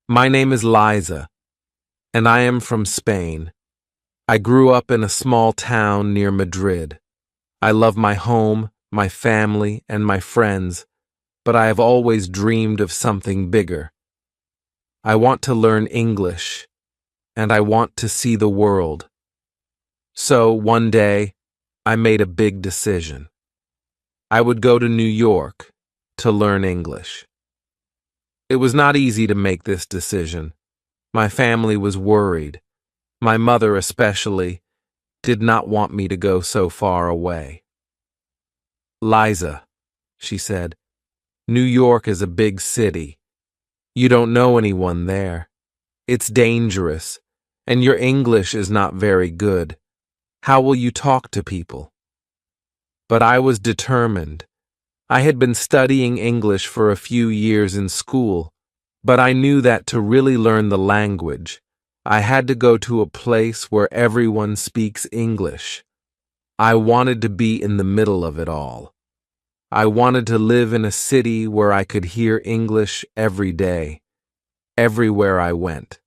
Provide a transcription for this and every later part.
My name is Liza, and I am from Spain. I grew up in a small town near Madrid. I love my home, my family, and my friends, but I have always dreamed of something bigger. I want to learn English, and I want to see the world. So one day, I made a big decision. I would go to New York to learn English. It was not easy to make this decision. My family was worried. My mother especially did not want me to go so far away. Liza, she said, New York is a big city. You don't know anyone there. It's dangerous, and your English is not very good. How will you talk to people? But I was determined. I had been studying English for a few years in school, but I knew that to really learn the language, I had to go to a place where everyone speaks English. I wanted to be in the middle of it all. I wanted to live in a city where I could hear English every day, everywhere I went.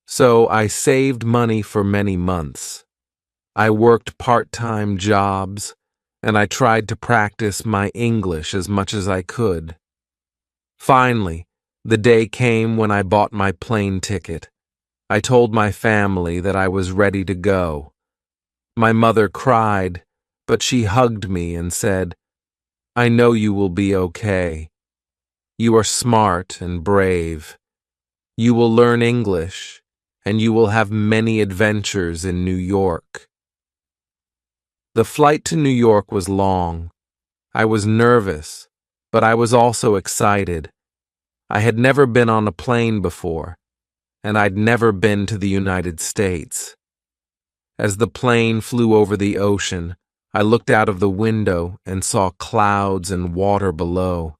So I saved money for many months. I worked part-time jobs, and I tried to practice my English as much as I could. Finally, the day came when I bought my plane ticket. I told my family that I was ready to go. My mother cried, but she hugged me and said, "I know you will be okay. You are smart and brave. You will learn English, and you will have many adventures in New York." The flight to New York was long. I was nervous, but I was also excited. I had never been on a plane before, and I'd never been to the United States. As the plane flew over the ocean, I looked out of the window and saw clouds and water below.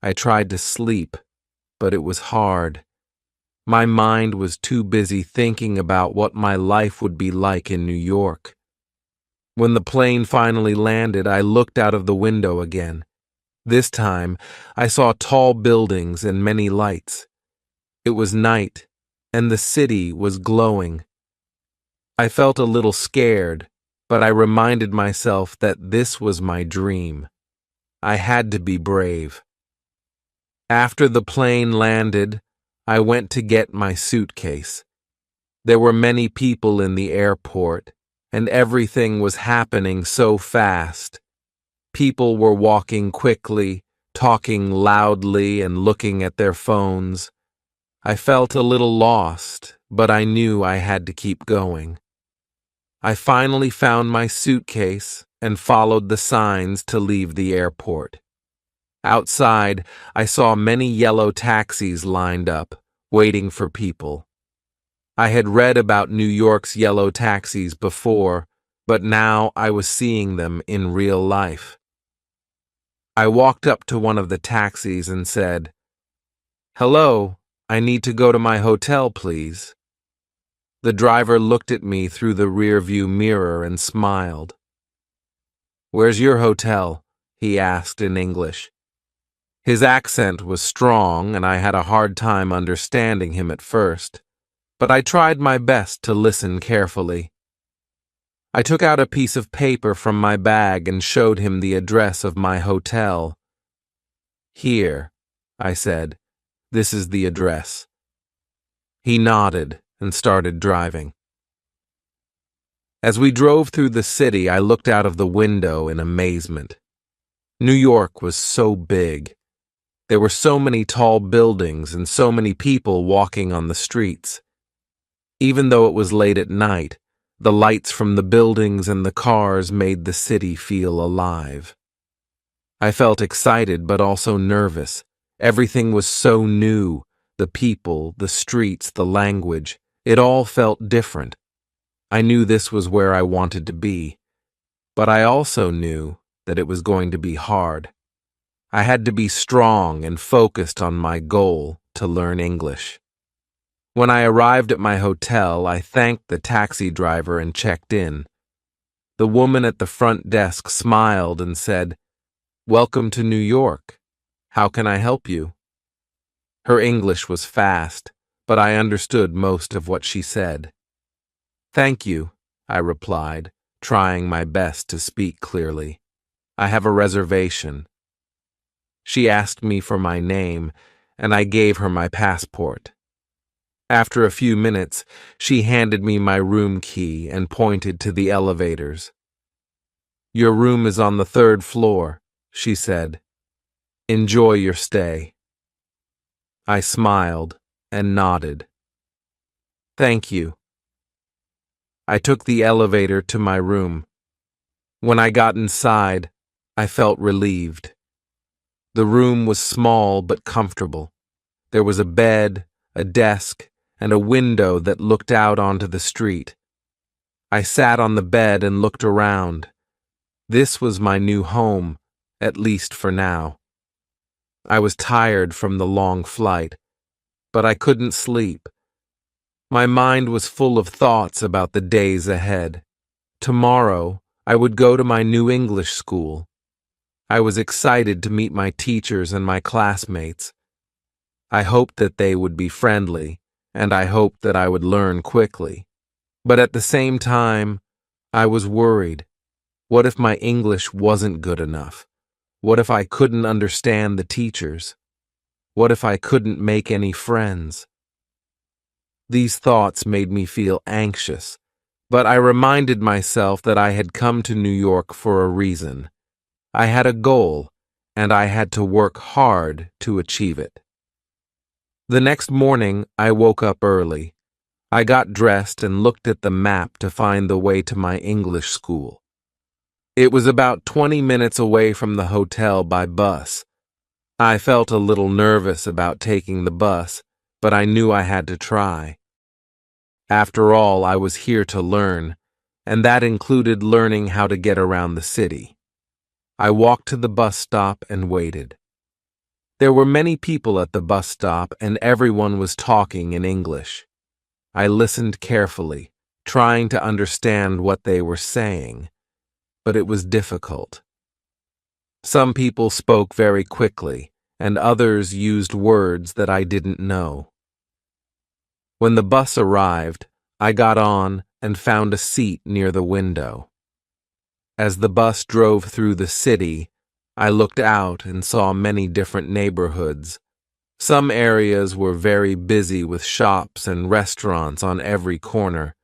I tried to sleep, but it was hard. My mind was too busy thinking about what my life would be like in New York. When the plane finally landed, I looked out of the window again. This time, I saw tall buildings and many lights. It was night, and the city was glowing. I felt a little scared, but I reminded myself that this was my dream. I had to be brave. After the plane landed, I went to get my suitcase. There were many people in the airport, and everything was happening so fast. People were walking quickly, talking loudly, and looking at their phones. I felt a little lost, but I knew I had to keep going. I finally found my suitcase and followed the signs to leave the airport. Outside, I saw many yellow taxis lined up, waiting for people. I had read about New York's yellow taxis before, but now I was seeing them in real life. I walked up to one of the taxis and said, "Hello, I need to go to my hotel, please." The driver looked at me through the rearview mirror and smiled. "Where's your hotel?" he asked in English. His accent was strong, and I had a hard time understanding him at first, but I tried my best to listen carefully. I took out a piece of paper from my bag and showed him the address of my hotel. "Here," I said, "this is the address." He nodded and started driving. As we drove through the city, I looked out of the window in amazement. New York was so big. There were so many tall buildings and so many people walking on the streets. Even though it was late at night, the lights from the buildings and the cars made the city feel alive. I felt excited but also nervous. Everything was so new. The people, the streets, the language. It all felt different. I knew this was where I wanted to be. But I also knew that it was going to be hard. I had to be strong and focused on my goal to learn English. When I arrived at my hotel, I thanked the taxi driver and checked in. The woman at the front desk smiled and said, "Welcome to New York. How can I help you?" Her English was fast, but I understood most of what she said. "Thank you," I replied, trying my best to speak clearly. "I have a reservation." She asked me for my name, and I gave her my passport. After a few minutes, she handed me my room key and pointed to the elevators. "Your room is on the 3rd floor," she said. "Enjoy your stay." I smiled and nodded. "Thank you." I took the elevator to my room. When I got inside, I felt relieved. The room was small but comfortable. There was a bed, a desk, and a window that looked out onto the street. I sat on the bed and looked around. This was my new home, at least for now. I was tired from the long flight, but I couldn't sleep. My mind was full of thoughts about the days ahead. Tomorrow, I would go to my new English school. I was excited to meet my teachers and my classmates. I hoped that they would be friendly, and I hoped that I would learn quickly. But at the same time, I was worried. What if my English wasn't good enough? What if I couldn't understand the teachers? What if I couldn't make any friends? These thoughts made me feel anxious, but I reminded myself that I had come to New York for a reason. I had a goal, and I had to work hard to achieve it. The next morning, I woke up early. I got dressed and looked at the map to find the way to my English school. It was about 20 minutes away from the hotel by bus. I felt a little nervous about taking the bus, but I knew I had to try. After all, I was here to learn, and that included learning how to get around the city. I walked to the bus stop and waited. There were many people at the bus stop, and everyone was talking in English. I listened carefully, trying to understand what they were saying, but it was difficult. Some people spoke very quickly, and others used words that I didn't know. When the bus arrived, I got on and found a seat near the window. As the bus drove through the city, I looked out and saw many different neighborhoods. Some areas were very busy with shops and restaurants on every corner.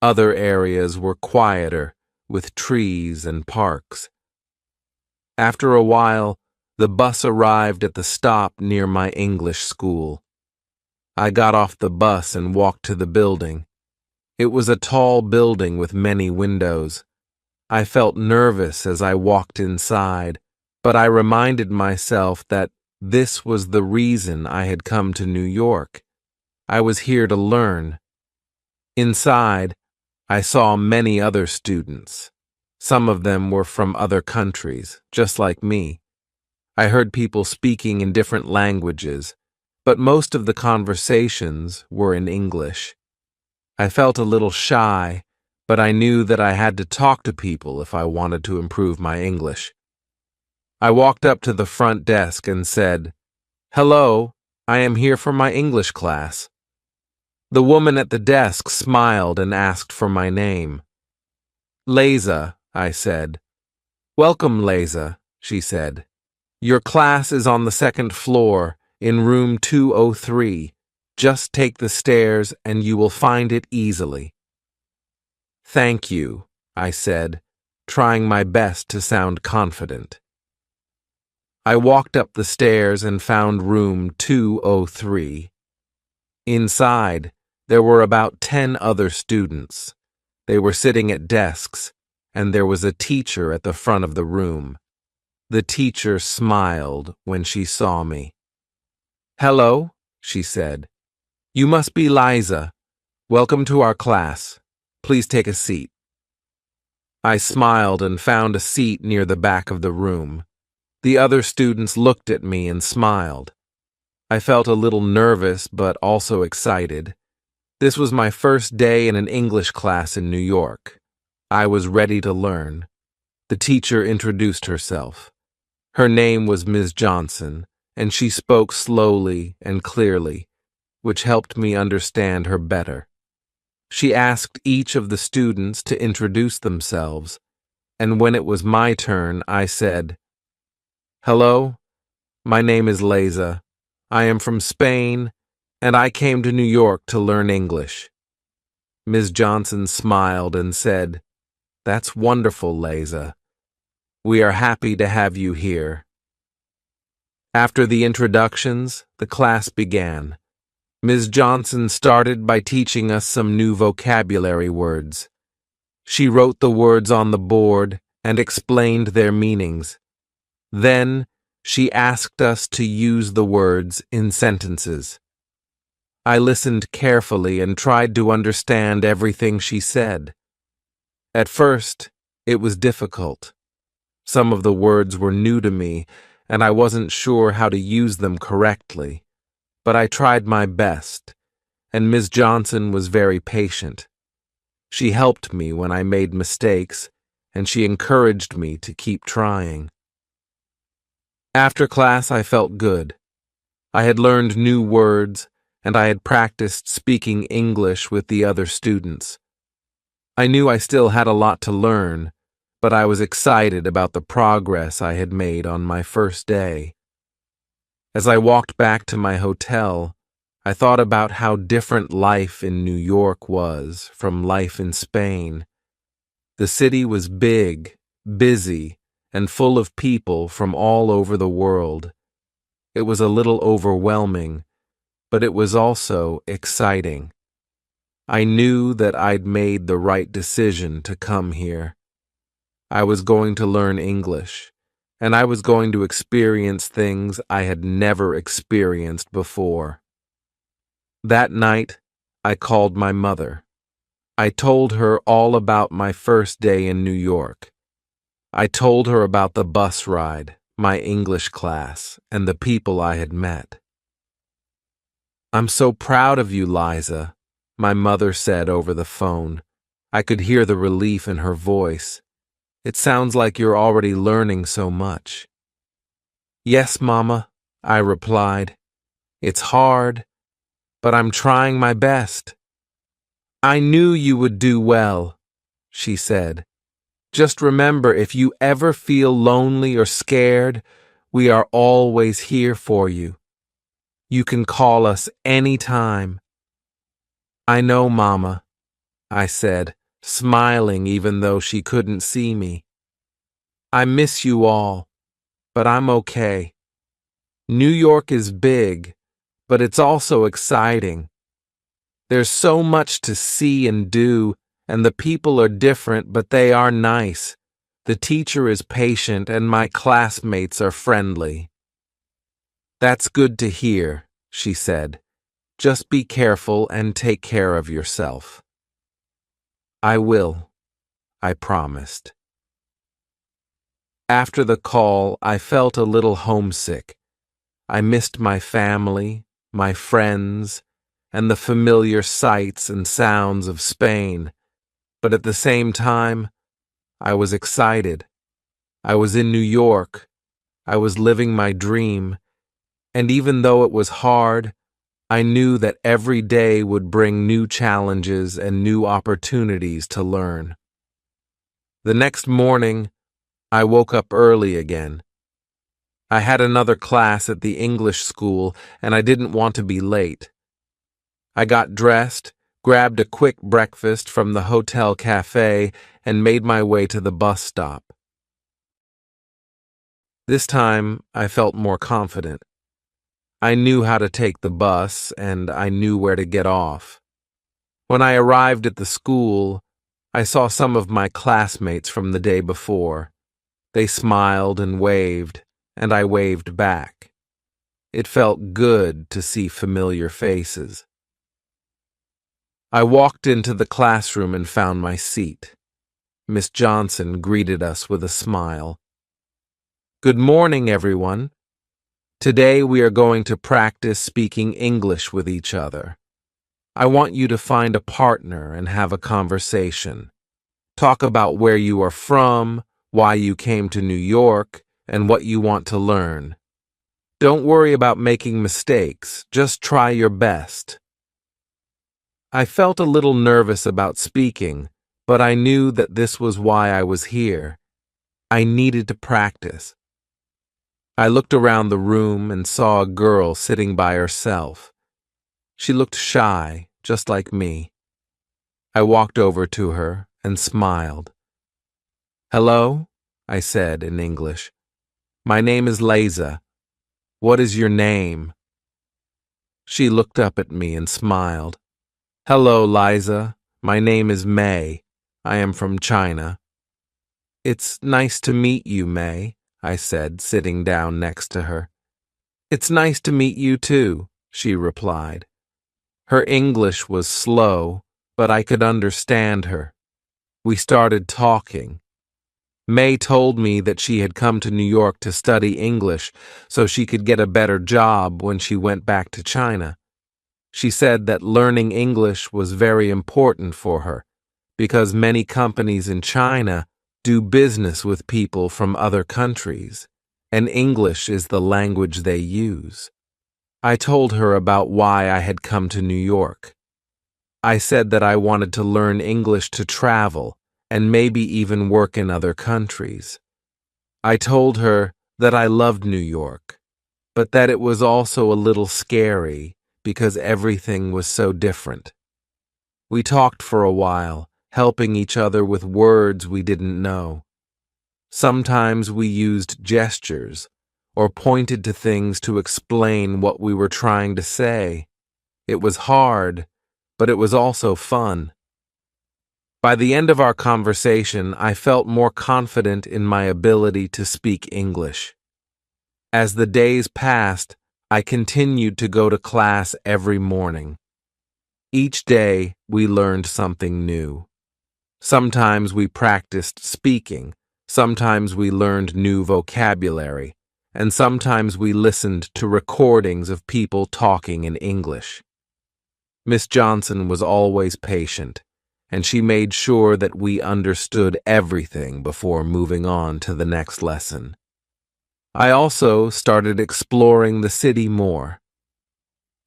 Other areas were quieter, with trees and parks. After a while, the bus arrived at the stop near my English school. I got off the bus and walked to the building. It was a tall building with many windows. I felt nervous as I walked inside, but I reminded myself that this was the reason I had come to New York. I was here to learn. Inside, I saw many other students. Some of them were from other countries, just like me. I heard people speaking in different languages, but most of the conversations were in English. I felt a little shy, but I knew that I had to talk to people if I wanted to improve my English. I walked up to the front desk and said, "Hello, I am here for my English class." The woman at the desk smiled and asked for my name. "Liza," I said. "Welcome, Liza," she said. "Your class is on the 2nd floor, in room 203. Just take the stairs and you will find it easily." "Thank you," I said, trying my best to sound confident. I walked up the stairs and found room 203. Inside, there were about 10 other students. They were sitting at desks, and there was a teacher at the front of the room. The teacher smiled when she saw me. "Hello," she said. "You must be Liza. Welcome to our class. Please take a seat." I smiled and found a seat near the back of the room. The other students looked at me and smiled. I felt a little nervous but also excited. This was my first day in an English class in New York. I was ready to learn. The teacher introduced herself. Her name was Ms. Johnson, and she spoke slowly and clearly, which helped me understand her better. She asked each of the students to introduce themselves, and when it was my turn, I said, "Hello, my name is Leza. I am from Spain, and I came to New York to learn English." Ms. Johnson smiled and said, "That's wonderful, Leza. We are happy to have you here." After the introductions, the class began. Ms. Johnson started by teaching us some new vocabulary words. She wrote the words on the board and explained their meanings. Then, she asked us to use the words in sentences. I listened carefully and tried to understand everything she said. At first, it was difficult. Some of the words were new to me, and I wasn't sure how to use them correctly. But I tried my best, and Ms. Johnson was very patient. She helped me when I made mistakes, and she encouraged me to keep trying. After class, I felt good. I had learned new words, and I had practiced speaking English with the other students. I knew I still had a lot to learn, but I was excited about the progress I had made on my first day. As I walked back to my hotel, I thought about how different life in New York was from life in Spain. The city was big, busy, and full of people from all over the world. It was a little overwhelming, but it was also exciting. I knew that I'd made the right decision to come here. I was going to learn English, and I was going to experience things I had never experienced before. That night, I called my mother. I told her all about my first day in New York. I told her about the bus ride, my English class, and the people I had met. "I'm so proud of you, Liza," my mother said over the phone. I could hear the relief in her voice. "It sounds like you're already learning so much." "Yes, Mama," I replied. "It's hard, but I'm trying my best." "I knew you would do well," she said. "Just remember, if you ever feel lonely or scared, we are always here for you. You can call us any time." "I know, Mama," I said, smiling even though she couldn't see me. "I miss you all, but I'm okay. New York is big, but it's also exciting. There's so much to see and do, and the people are different, but they are nice. The teacher is patient, and my classmates are friendly." "That's good to hear," she said. "Just be careful and take care of yourself." "I will," I promised. After the call, I felt a little homesick. I missed my family, my friends, and the familiar sights and sounds of Spain. But at the same time, I was excited. I was in New York. I was living my dream. And even though it was hard, I knew that every day would bring new challenges and new opportunities to learn. The next morning, I woke up early again. I had another class at the English school, and I didn't want to be late. I got dressed, grabbed a quick breakfast from the hotel cafe, and made my way to the bus stop. This time, I felt more confident. I knew how to take the bus, and I knew where to get off. When I arrived at the school, I saw some of my classmates from the day before. They smiled and waved, and I waved back. It felt good to see familiar faces. I walked into the classroom and found my seat. Miss Johnson greeted us with a smile. "Good morning, everyone. Today we are going to practice speaking English with each other. I want you to find a partner and have a conversation. Talk about where you are from, why you came to New York, and what you want to learn. Don't worry about making mistakes, just try your best. I felt a little nervous about speaking, but I knew that this was why I was here. I needed to practice. I looked around the room and saw a girl sitting by herself. She looked shy, just like me. I walked over to her and smiled. "Hello," I said in English. "My name is Liza. What is your name?" She looked up at me and smiled. "Hello, Liza. My name is May. I am from China." "It's nice to meet you, May," I said, sitting down next to her. "It's nice to meet you too," she replied. Her English was slow, but I could understand her. We started talking. May told me that she had come to New York to study English so she could get a better job when she went back to China. She said that learning English was very important for her because many companies in China do business with people from other countries, and English is the language they use. I told her about why I had come to New York. I said that I wanted to learn English to travel and maybe even work in other countries. I told her that I loved New York, but that it was also a little scary because everything was so different. We talked for a while, helping each other with words we didn't know. Sometimes we used gestures or pointed to things to explain what we were trying to say. It was hard, but it was also fun. By the end of our conversation, I felt more confident in my ability to speak English. As the days passed, I continued to go to class every morning. Each day, we learned something new. Sometimes we practiced speaking, sometimes we learned new vocabulary, and sometimes we listened to recordings of people talking in English. Miss Johnson was always patient, and she made sure that we understood everything before moving on to the next lesson. I also started exploring the city more.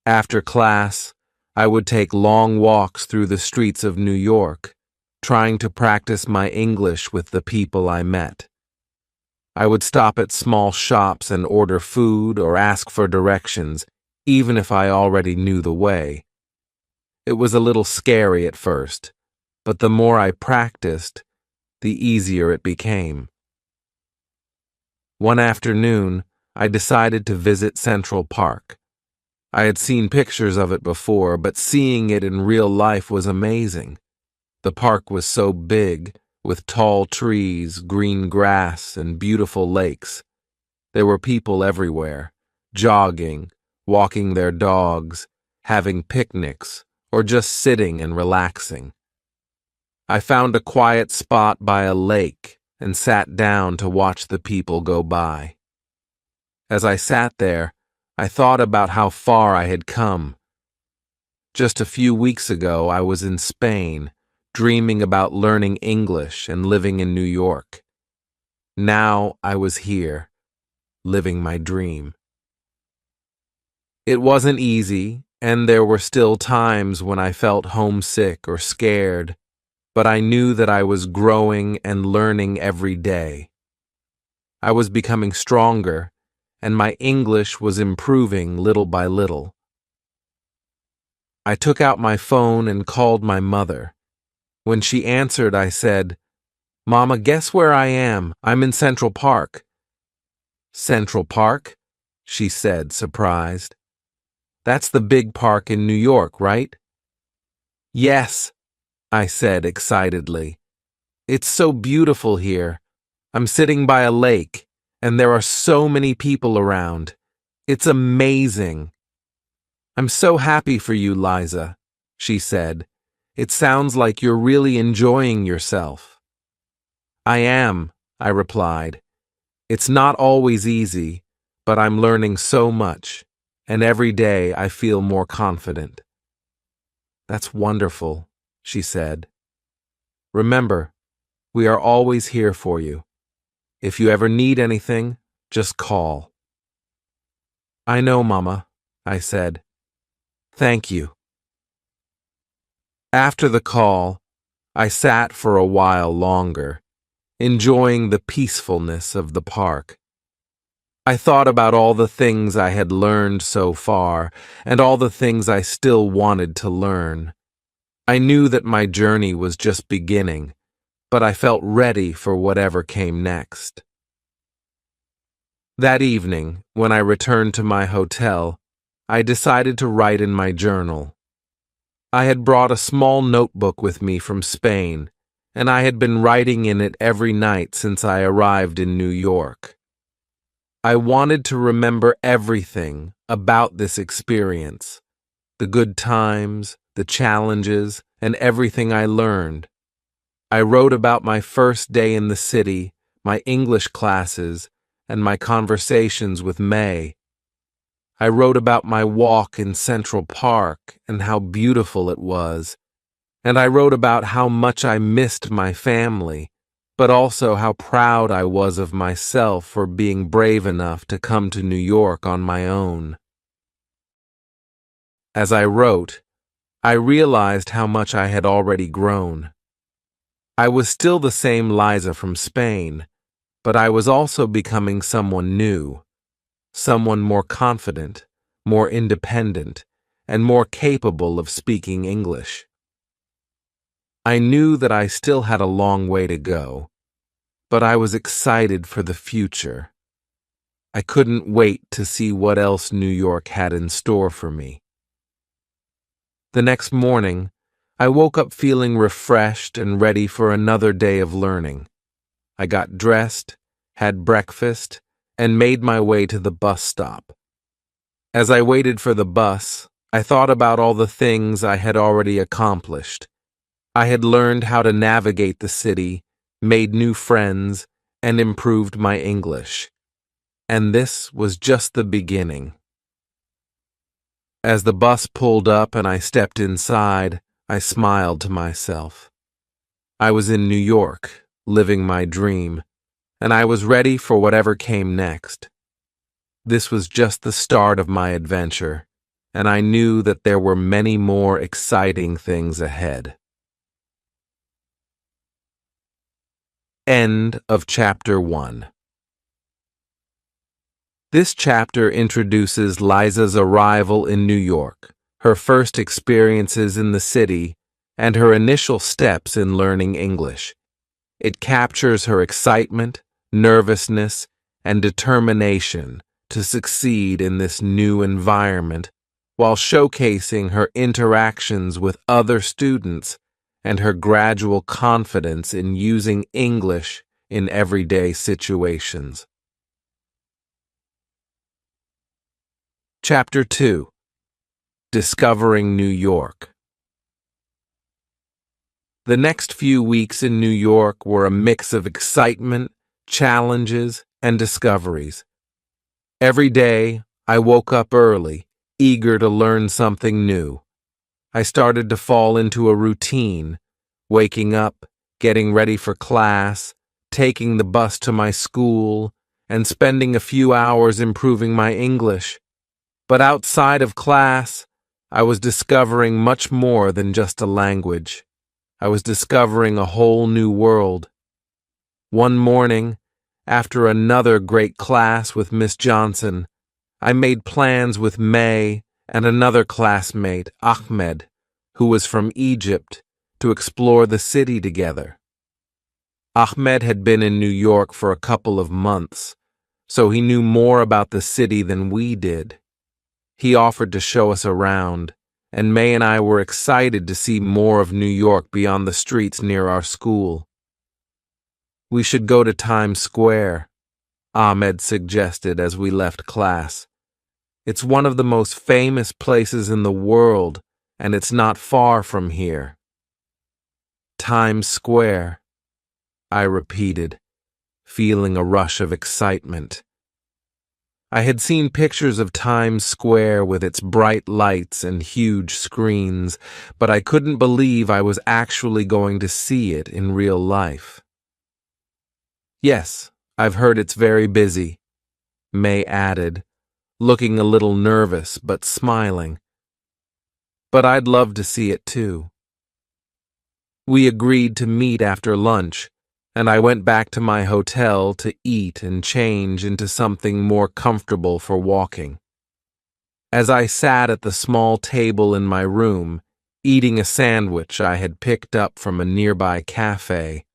After class, I would take long walks through the streets of New York, trying to practice my English with the people I met. I would stop at small shops and order food or ask for directions, even if I already knew the way. It was a little scary at first, but the more I practiced, the easier it became. One afternoon, I decided to visit Central Park. I had seen pictures of it before, but seeing it in real life was amazing. The park was so big, with tall trees, green grass, and beautiful lakes. There were people everywhere, jogging, walking their dogs, having picnics, or just sitting and relaxing. I found a quiet spot by a lake and sat down to watch the people go by. As I sat there, I thought about how far I had come. Just a few weeks ago, I was in Spain, dreaming about learning English and living in New York. Now I was here, living my dream. It wasn't easy, and there were still times when I felt homesick or scared, but I knew that I was growing and learning every day. I was becoming stronger, and my English was improving little by little. I took out my phone and called my mother. When she answered, I said, "Mama, guess where I am? I'm in Central Park." "Central Park?" she said, surprised. "That's the big park in New York, right?" "Yes," I said excitedly. "It's so beautiful here. I'm sitting by a lake, and there are so many people around. It's amazing." "I'm so happy for you, Liza," she said. "It sounds like you're really enjoying yourself." "I am," I replied. "It's not always easy, but I'm learning so much, and every day I feel more confident." "That's wonderful," she said. "Remember, we are always here for you. If you ever need anything, just call." I know, Mama, I said. Thank you. After the call, I sat for a while longer, enjoying the peacefulness of the park. I thought about all the things I had learned so far and all the things I still wanted to learn. I knew that my journey was just beginning, but I felt ready for whatever came next. That evening, when I returned to my hotel, I decided to write in my journal. I had brought a small notebook with me from Spain, and I had been writing in it every night since I arrived in New York. I wanted to remember everything about this experience, the good times, the challenges, and everything I learned. I wrote about my first day in the city, my English classes, and my conversations with May. I wrote about my walk in Central Park and how beautiful it was, and I wrote about how much I missed my family, but also how proud I was of myself for being brave enough to come to New York on my own. As I wrote, I realized how much I had already grown. I was still the same Liza from Spain, but I was also becoming someone new, someone more confident, more independent, and more capable of speaking English. I knew that I still had a long way to go, but I was excited for the future. I couldn't wait to see what else New York had in store for me. The next morning, I woke up feeling refreshed and ready for another day of learning. I got dressed, had breakfast, and made my way to the bus stop. As I waited for the bus, I thought about all the things I had already accomplished. I had learned how to navigate the city, made new friends, and improved my English. And this was just the beginning. As the bus pulled up and I stepped inside, I smiled to myself. I was in New York, living my dream, and I was ready for whatever came next. This was just the start of my adventure, and I knew that there were many more exciting things ahead. End of Chapter 1. This chapter introduces Liza's arrival in New York, her first experiences in the city, and her initial steps in learning English. It captures her excitement, nervousness, and determination to succeed in this new environment, while showcasing her interactions with other students and her gradual confidence in using English in everyday situations. Chapter 2. Discovering New York. The next few weeks in New York were a mix of excitement, challenges, and discoveries. Every day, I woke up early, eager to learn something new. I started to fall into a routine, waking up, getting ready for class, taking the bus to my school, and spending a few hours improving my English. But outside of class, I was discovering much more than just a language. I was discovering a whole new world. One morning, after another great class with Miss Johnson, I made plans with May and another classmate, Ahmed, who was from Egypt, to explore the city together. Ahmed had been in New York for a couple of months, so he knew more about the city than we did. He offered to show us around, and May and I were excited to see more of New York beyond the streets near our school. We should go to Times Square, Ahmed suggested as we left class. It's one of the most famous places in the world, and it's not far from here. Times Square, I repeated, feeling a rush of excitement. I had seen pictures of Times Square with its bright lights and huge screens, but I couldn't believe I was actually going to see it in real life. Yes, I've heard it's very busy, May added, looking a little nervous but smiling. But I'd love to see it too. We agreed to meet after lunch, and I went back to my hotel to eat and change into something more comfortable for walking. As I sat at the small table in my room, eating a sandwich I had picked up from a nearby cafe,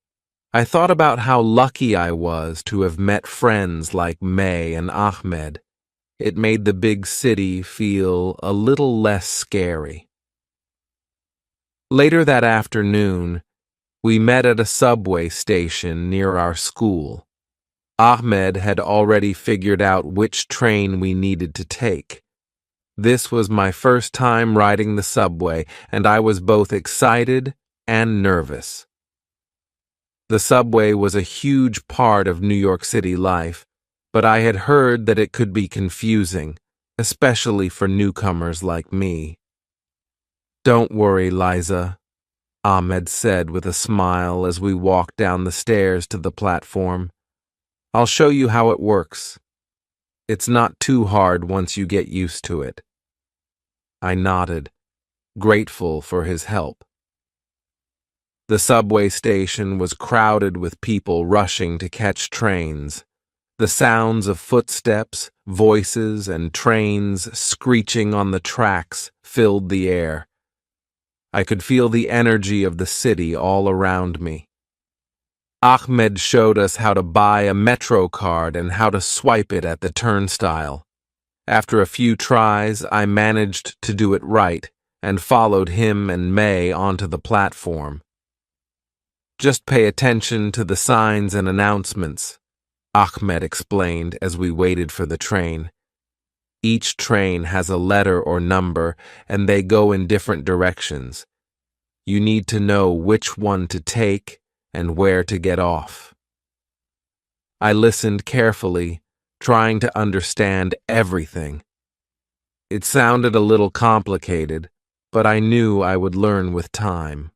I thought about how lucky I was to have met friends like May and Ahmed. It made the big city feel a little less scary. Later that afternoon, we met at a subway station near our school. Ahmed had already figured out which train we needed to take. This was my first time riding the subway, and I was both excited and nervous. The subway was a huge part of New York City life, but I had heard that it could be confusing, especially for newcomers like me. "Don't worry, Liza," Ahmed said with a smile as we walked down the stairs to the platform. "I'll show you how it works. It's not too hard once you get used to it." I nodded, grateful for his help. The subway station was crowded with people rushing to catch trains. The sounds of footsteps, voices, and trains screeching on the tracks filled the air. I could feel the energy of the city all around me. Ahmed showed us how to buy a metro card and how to swipe it at the turnstile. After a few tries, I managed to do it right and followed him and May onto the platform. "Just pay attention to the signs and announcements," Ahmed explained as we waited for the train. "Each train has a letter or number, and they go in different directions. You need to know which one to take and where to get off." I listened carefully, trying to understand everything. It sounded a little complicated, but I knew I would learn with time.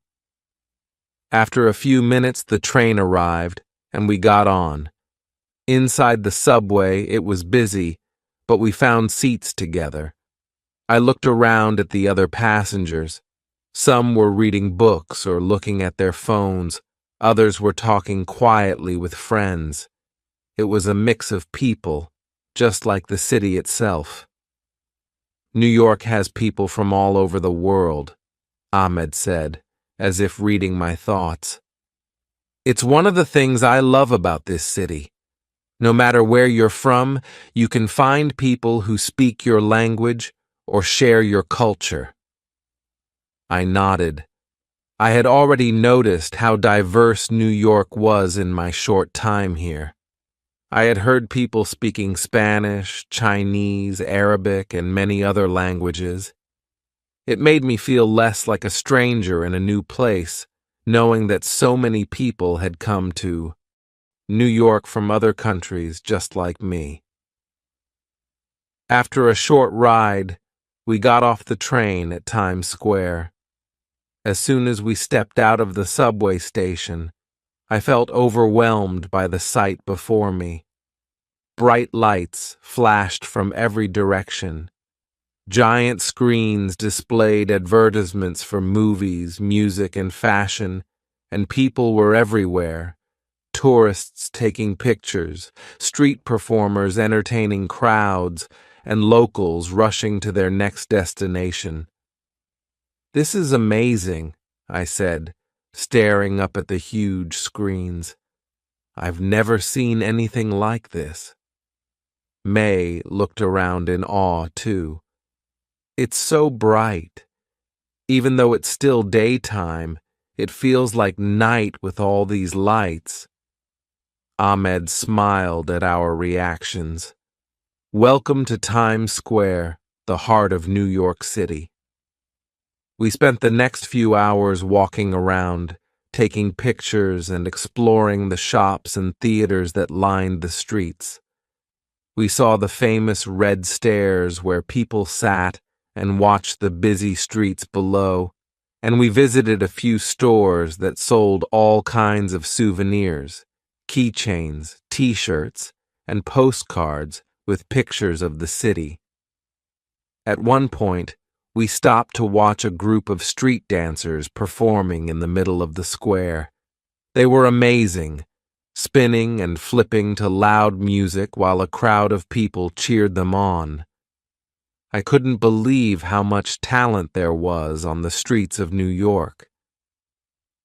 After a few minutes, the train arrived, and we got on. Inside the subway, it was busy, but we found seats together. I looked around at the other passengers. Some were reading books or looking at their phones. Others were talking quietly with friends. It was a mix of people, just like the city itself. "New York has people from all over the world," Ahmed said, as if reading my thoughts. "It's one of the things I love about this city. No matter where you're from, you can find people who speak your language or share your culture." I nodded. I had already noticed how diverse New York was in my short time here. I had heard people speaking Spanish, Chinese, Arabic, and many other languages. It made me feel less like a stranger in a new place, knowing that so many people had come to New York from other countries just like me. After a short ride, we got off the train at Times Square. As soon as we stepped out of the subway station, I felt overwhelmed by the sight before me. Bright lights flashed from every direction. Giant screens displayed advertisements for movies, music, and fashion, and people were everywhere. Tourists taking pictures, street performers entertaining crowds, and locals rushing to their next destination. "This is amazing," I said, staring up at the huge screens. "I've never seen anything like this." May looked around in awe, too. "It's so bright. Even though it's still daytime, it feels like night with all these lights." Ahmed smiled at our reactions. "Welcome to Times Square, the heart of New York City." We spent the next few hours walking around, taking pictures and exploring the shops and theaters that lined the streets. We saw the famous red stairs where people sat and watched the busy streets below, and we visited a few stores that sold all kinds of souvenirs, keychains, t-shirts, and postcards with pictures of the city. At one point, we stopped to watch a group of street dancers performing in the middle of the square. They were amazing, spinning and flipping to loud music while a crowd of people cheered them on. I couldn't believe how much talent there was on the streets of New York.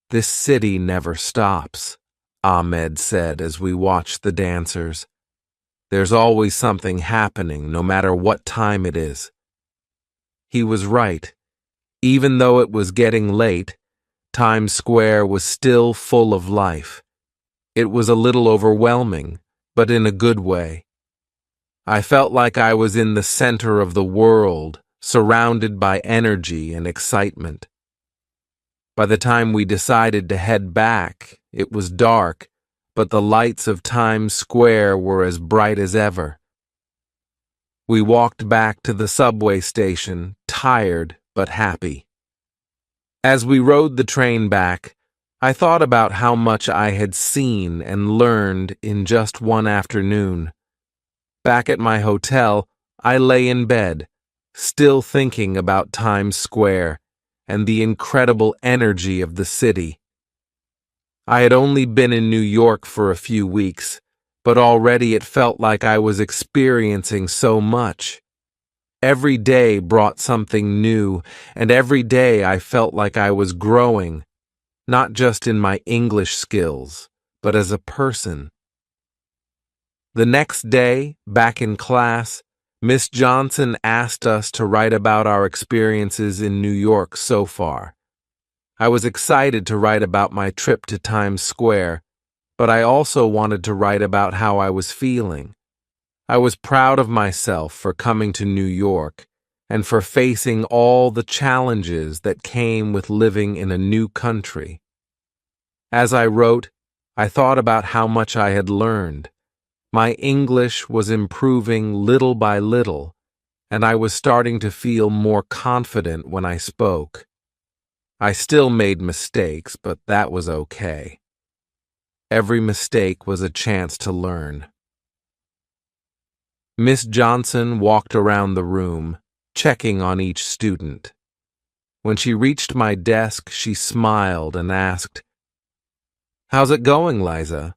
"This city never stops," Ahmed said as we watched the dancers. "There's always something happening, no matter what time it is." He was right. Even though it was getting late, Times Square was still full of life. It was a little overwhelming, but in a good way. I felt like I was in the center of the world, surrounded by energy and excitement. By the time we decided to head back, it was dark, but the lights of Times Square were as bright as ever. We walked back to the subway station, tired but happy. As we rode the train back, I thought about how much I had seen and learned in just one afternoon. Back at my hotel, I lay in bed, still thinking about Times Square and the incredible energy of the city. I had only been in New York for a few weeks, but already it felt like I was experiencing so much. Every day brought something new, and every day I felt like I was growing, not just in my English skills, but as a person. The next day, back in class, Miss Johnson asked us to write about our experiences in New York so far. I was excited to write about my trip to Times Square, but I also wanted to write about how I was feeling. I was proud of myself for coming to New York and for facing all the challenges that came with living in a new country. As I wrote, I thought about how much I had learned. My English was improving little by little, and I was starting to feel more confident when I spoke. I still made mistakes, but that was okay. Every mistake was a chance to learn. Miss Johnson walked around the room, checking on each student. When she reached my desk, she smiled and asked, "How's it going, Liza?"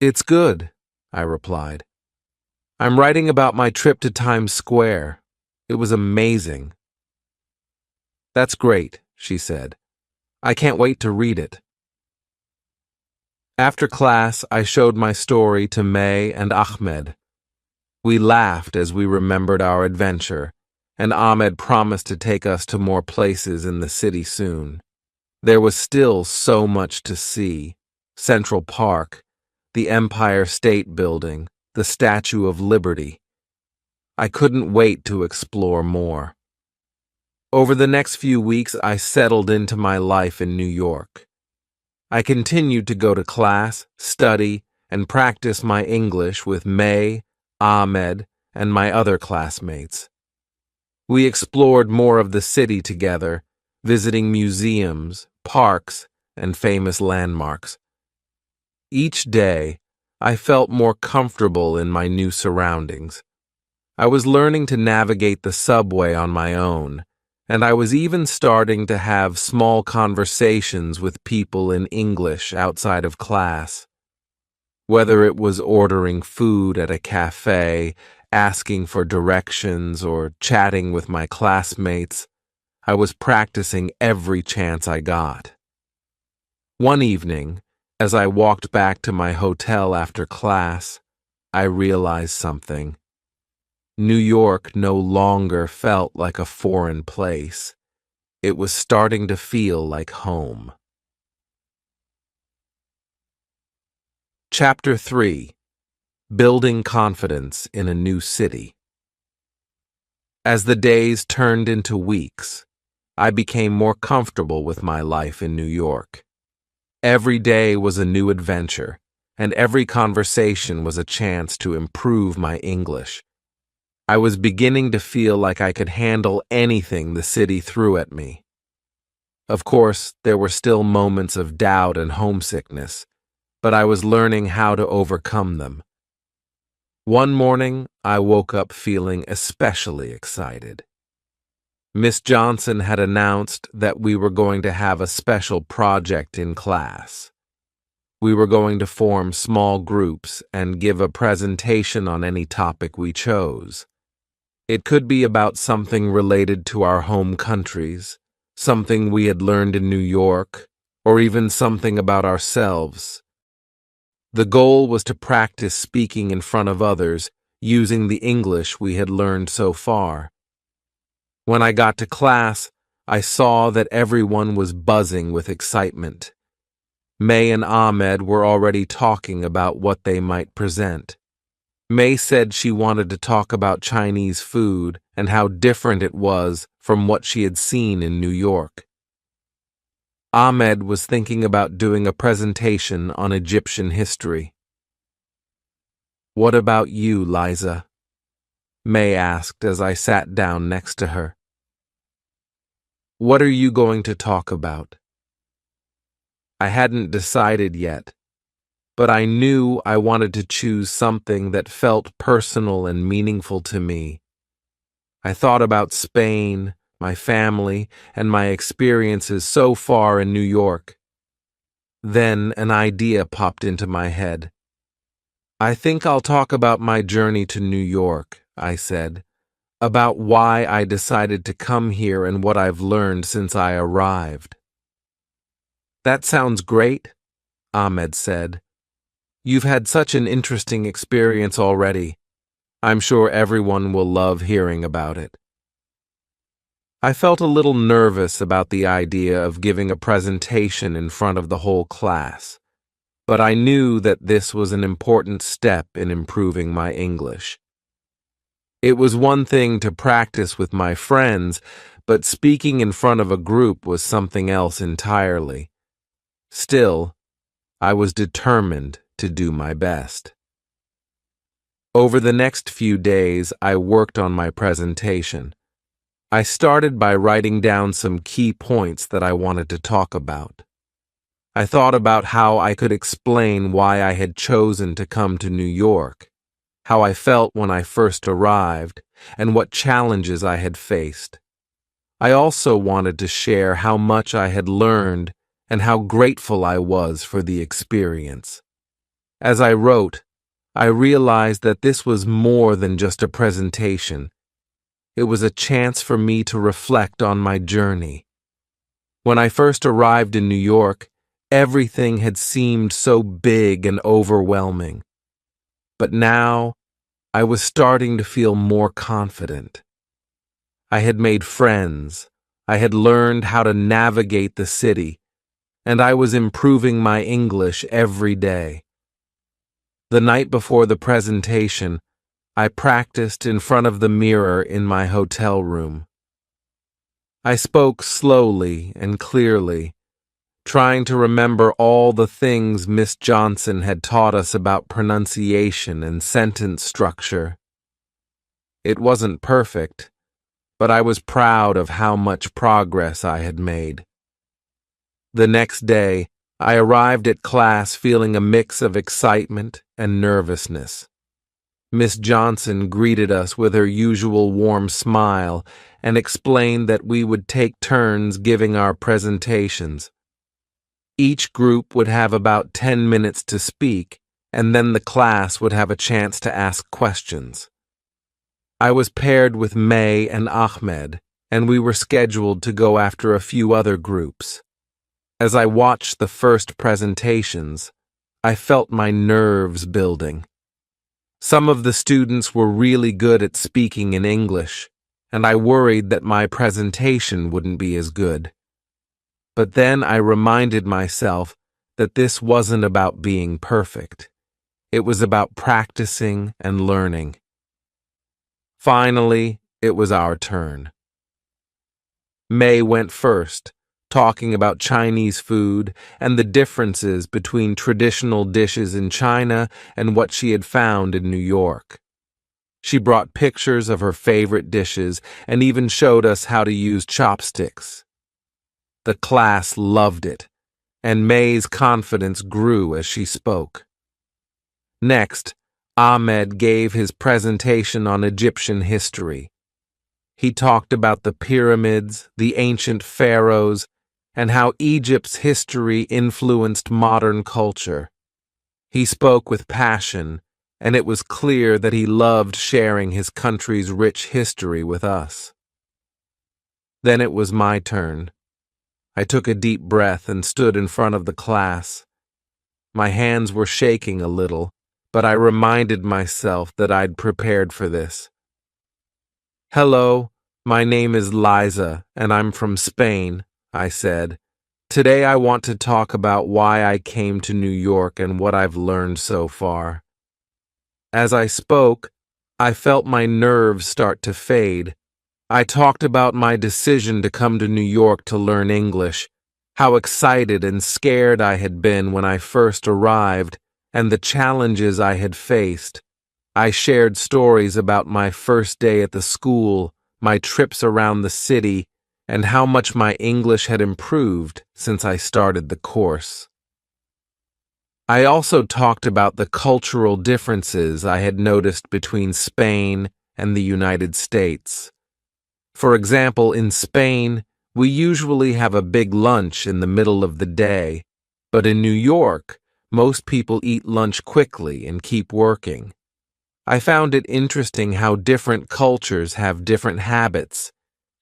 "It's good," I replied. "I'm writing about my trip to Times Square. It was amazing." "That's great," she said. "I can't wait to read it." After class, I showed my story to May and Ahmed. We laughed as we remembered our adventure, and Ahmed promised to take us to more places in the city soon. There was still so much to see: Central Park, the Empire State Building, the Statue of Liberty. I couldn't wait to explore more. Over the next few weeks, I settled into my life in New York. I continued to go to class, study, and practice my English with May, Ahmed, and my other classmates. We explored more of the city together, visiting museums, parks, and famous landmarks. Each day, I felt more comfortable in my new surroundings. I was learning to navigate the subway on my own, and I was even starting to have small conversations with people in English outside of class. Whether it was ordering food at a cafe, asking for directions, or chatting with my classmates, I was practicing every chance I got. One evening, as I walked back to my hotel after class, I realized something. New York no longer felt like a foreign place. It was starting to feel like home. Chapter 3: Building Confidence in a New City. As the days turned into weeks, I became more comfortable with my life in New York. Every day was a new adventure, and every conversation was a chance to improve my English. I was beginning to feel like I could handle anything the city threw at me. Of course, there were still moments of doubt and homesickness, but I was learning how to overcome them. One morning, I woke up feeling especially excited. Miss Johnson had announced that we were going to have a special project in class. We were going to form small groups and give a presentation on any topic we chose. It could be about something related to our home countries, something we had learned in New York, or even something about ourselves. The goal was to practice speaking in front of others using the English we had learned so far. When I got to class, I saw that everyone was buzzing with excitement. May and Ahmed were already talking about what they might present. May said she wanted to talk about Chinese food and how different it was from what she had seen in New York. Ahmed was thinking about doing a presentation on Egyptian history. "What about you, Liza?" May asked as I sat down next to her. "What are you going to talk about?" I hadn't decided yet, but I knew I wanted to choose something that felt personal and meaningful to me. I thought about Spain, my family, and my experiences so far in New York. Then an idea popped into my head. "I think I'll talk about my journey to New York," I said, "about why I decided to come here and what I've learned since I arrived." "That sounds great," Ahmed said. "You've had such an interesting experience already. I'm sure everyone will love hearing about it." I felt a little nervous about the idea of giving a presentation in front of the whole class, but I knew that this was an important step in improving my English. It was one thing to practice with my friends, but speaking in front of a group was something else entirely. Still, I was determined to do my best. Over the next few days, I worked on my presentation. I started by writing down some key points that I wanted to talk about. I thought about how I could explain why I had chosen to come to New York, how I felt when I first arrived, and what challenges I had faced. I also wanted to share how much I had learned and how grateful I was for the experience. As I wrote, I realized that this was more than just a presentation. It was a chance for me to reflect on my journey. When I first arrived in New York, everything had seemed so big and overwhelming. But now, I was starting to feel more confident. I had made friends, I had learned how to navigate the city, and I was improving my English every day. The night before the presentation, I practiced in front of the mirror in my hotel room. I spoke slowly and clearly, trying to remember all the things Miss Johnson had taught us about pronunciation and sentence structure. It wasn't perfect, but I was proud of how much progress I had made. The next day, I arrived at class feeling a mix of excitement and nervousness. Miss Johnson greeted us with her usual warm smile and explained that we would take turns giving our presentations. Each group would have about 10 minutes to speak, and then the class would have a chance to ask questions. I was paired with May and Ahmed, and we were scheduled to go after a few other groups. As I watched the first presentations, I felt my nerves building. Some of the students were really good at speaking in English, and I worried that my presentation wouldn't be as good. But then I reminded myself that this wasn't about being perfect. It was about practicing and learning. Finally, it was our turn. May went first, talking about Chinese food and the differences between traditional dishes in China and what she had found in New York. She brought pictures of her favorite dishes and even showed us how to use chopsticks. The class loved it, and May's confidence grew as she spoke. Next, Ahmed gave his presentation on Egyptian history. He talked about the pyramids, the ancient pharaohs, and how Egypt's history influenced modern culture. He spoke with passion, and it was clear that he loved sharing his country's rich history with us. Then it was my turn. I took a deep breath and stood in front of the class. My hands were shaking a little, but I reminded myself that I'd prepared for this. "Hello, my name is Liza, and I'm from Spain," I said. "Today I want to talk about why I came to New York and what I've learned so far." As I spoke, I felt my nerves start to fade. I talked about my decision to come to New York to learn English, how excited and scared I had been when I first arrived, and the challenges I had faced. I shared stories about my first day at the school, my trips around the city, and how much my English had improved since I started the course. I also talked about the cultural differences I had noticed between Spain and the United States. For example, in Spain, we usually have a big lunch in the middle of the day, but in New York, most people eat lunch quickly and keep working. I found it interesting how different cultures have different habits,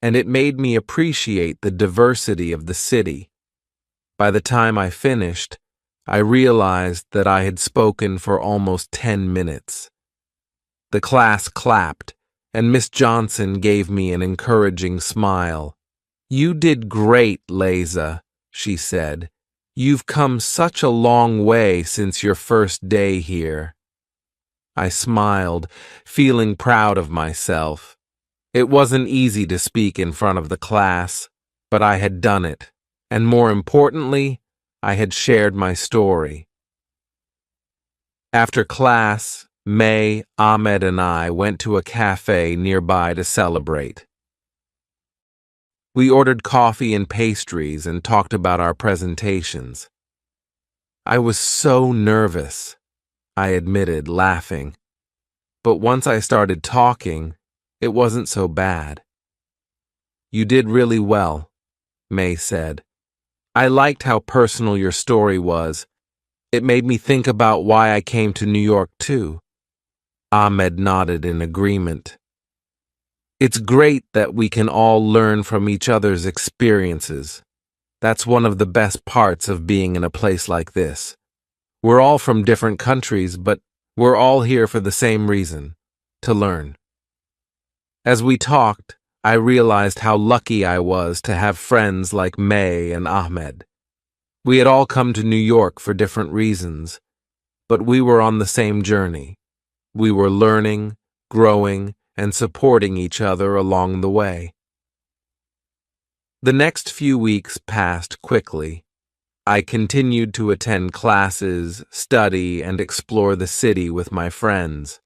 and it made me appreciate the diversity of the city. By the time I finished, I realized that I had spoken for almost 10 minutes. The class clapped, and Miss Johnson gave me an encouraging smile. "You did great, Liza," she said. "You've come such a long way since your first day here." I smiled, feeling proud of myself. It wasn't easy to speak in front of the class, but I had done it, and more importantly, I had shared my story. After class, May, Ahmed, and I went to a cafe nearby to celebrate. We ordered coffee and pastries and talked about our presentations. I was so nervous, I admitted, laughing. But once I started talking, it wasn't so bad. "You did really well," May said. "I liked how personal your story was. It made me think about why I came to New York, too." Ahmed nodded in agreement. "It's great that we can all learn from each other's experiences. That's one of the best parts of being in a place like this. We're all from different countries, but we're all here for the same reason, to learn." As we talked, I realized how lucky I was to have friends like May and Ahmed. We had all come to New York for different reasons, but we were on the same journey. We were learning, growing, and supporting each other along the way. The next few weeks passed quickly. I continued to attend classes, study, and explore the city with my friends.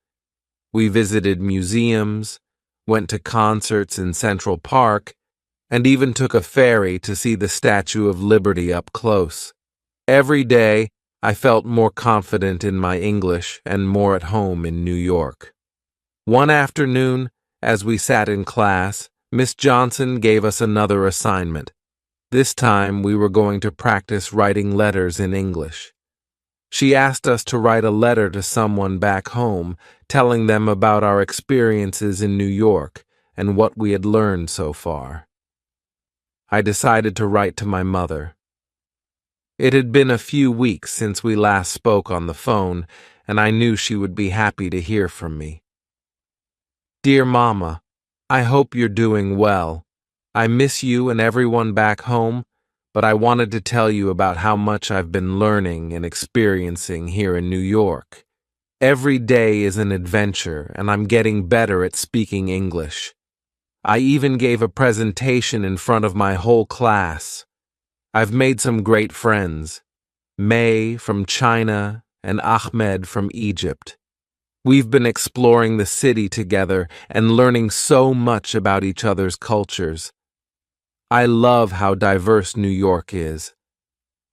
We visited museums, went to concerts in Central Park, and even took a ferry to see the Statue of Liberty up close. Every day, I felt more confident in my English and more at home in New York. One afternoon, as we sat in class, Miss Johnson gave us another assignment. This time, we were going to practice writing letters in English. She asked us to write a letter to someone back home, telling them about our experiences in New York and what we had learned so far. I decided to write to my mother. It had been a few weeks since we last spoke on the phone, and I knew she would be happy to hear from me. "Dear Mama, I hope you're doing well. I miss you and everyone back home, but I wanted to tell you about how much I've been learning and experiencing here in New York. Every day is an adventure, and I'm getting better at speaking English. I even gave a presentation in front of my whole class. I've made some great friends, May from China and Ahmed from Egypt. We've been exploring the city together and learning so much about each other's cultures. I love how diverse New York is.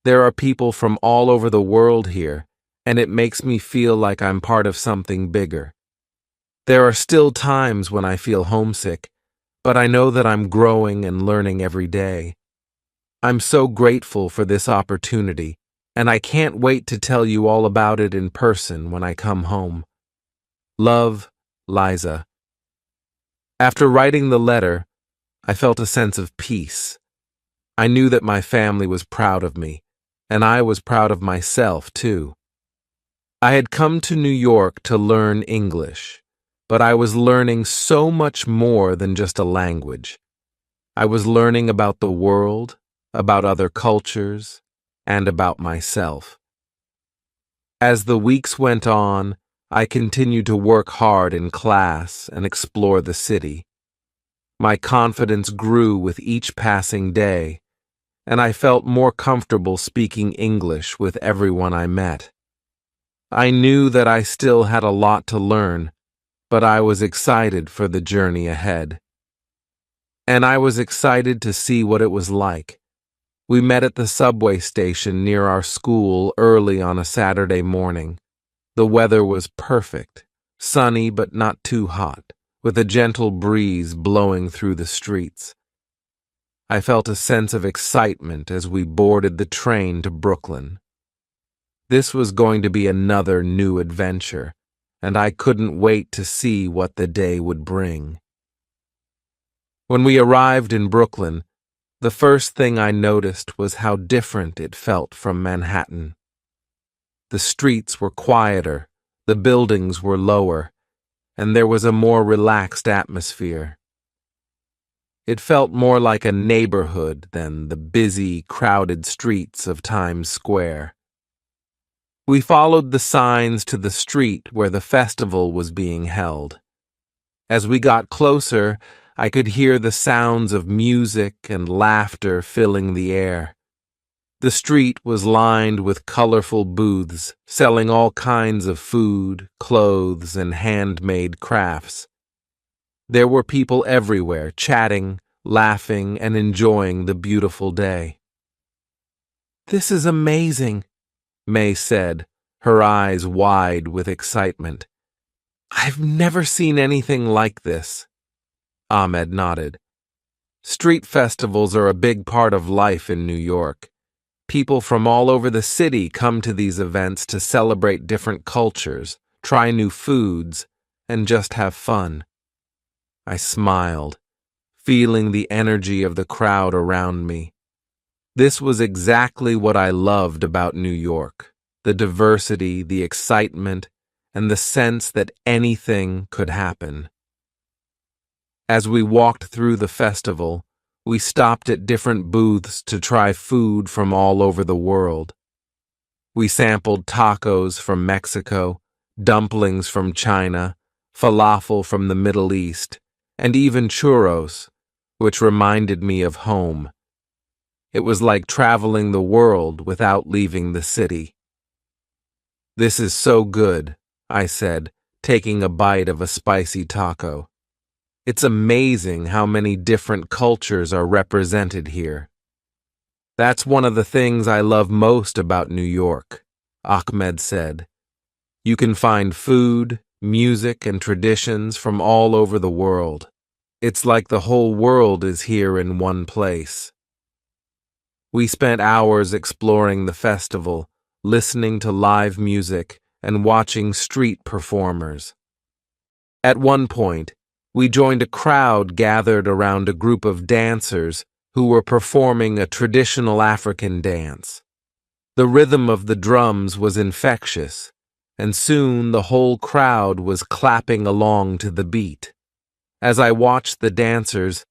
There are people from all over the world here, and it makes me feel like I'm part of something bigger. There are still times when I feel homesick, but I know that I'm growing and learning every day. I'm so grateful for this opportunity, and I can't wait to tell you all about it in person when I come home. Love, Liza. After writing the letter, I felt a sense of peace. I knew that my family was proud of me, and I was proud of myself, too. I had come to New York to learn English, but I was learning so much more than just a language. I was learning about the world, about other cultures, and about myself. As the weeks went on, I continued to work hard in class and explore the city. My confidence grew with each passing day, and I felt more comfortable speaking English with everyone I met. I knew that I still had a lot to learn, but I was excited for the journey ahead. And I was excited to see what it was like. We met at the subway station near our school early on a Saturday morning. The weather was perfect, sunny but not too hot, with a gentle breeze blowing through the streets. I felt a sense of excitement as we boarded the train to Brooklyn. This was going to be another new adventure, and I couldn't wait to see what the day would bring. When we arrived in Brooklyn, the first thing I noticed was how different it felt from Manhattan. The streets were quieter, the buildings were lower, and there was a more relaxed atmosphere. It felt more like a neighborhood than the busy, crowded streets of Times Square. We followed the signs to the street where the festival was being held. As we got closer, I could hear the sounds of music and laughter filling the air. The street was lined with colorful booths selling all kinds of food, clothes, and handmade crafts. There were people everywhere chatting, laughing, and enjoying the beautiful day. "This is amazing," May said, her eyes wide with excitement. "I've never seen anything like this." Ahmed nodded. Street festivals are a big part of life in New York. People from all over the city come to these events to celebrate different cultures, try new foods, and just have fun. I smiled, feeling the energy of the crowd around me. This was exactly what I loved about New York, the diversity, the excitement, and the sense that anything could happen. As we walked through the festival, we stopped at different booths to try food from all over the world. We sampled tacos from Mexico, dumplings from China, falafel from the Middle East, and even churros, which reminded me of home. It was like traveling the world without leaving the city. "This is so good," I said, taking a bite of a spicy taco. "It's amazing how many different cultures are represented here." "That's one of the things I love most about New York," Ahmed said. "You can find food, music, and traditions from all over the world. It's like the whole world is here in one place." We spent hours exploring the festival, listening to live music, and watching street performers. At one point, we joined a crowd gathered around a group of dancers who were performing a traditional African dance. The rhythm of the drums was infectious, and soon the whole crowd was clapping along to the beat. As I watched the dancers,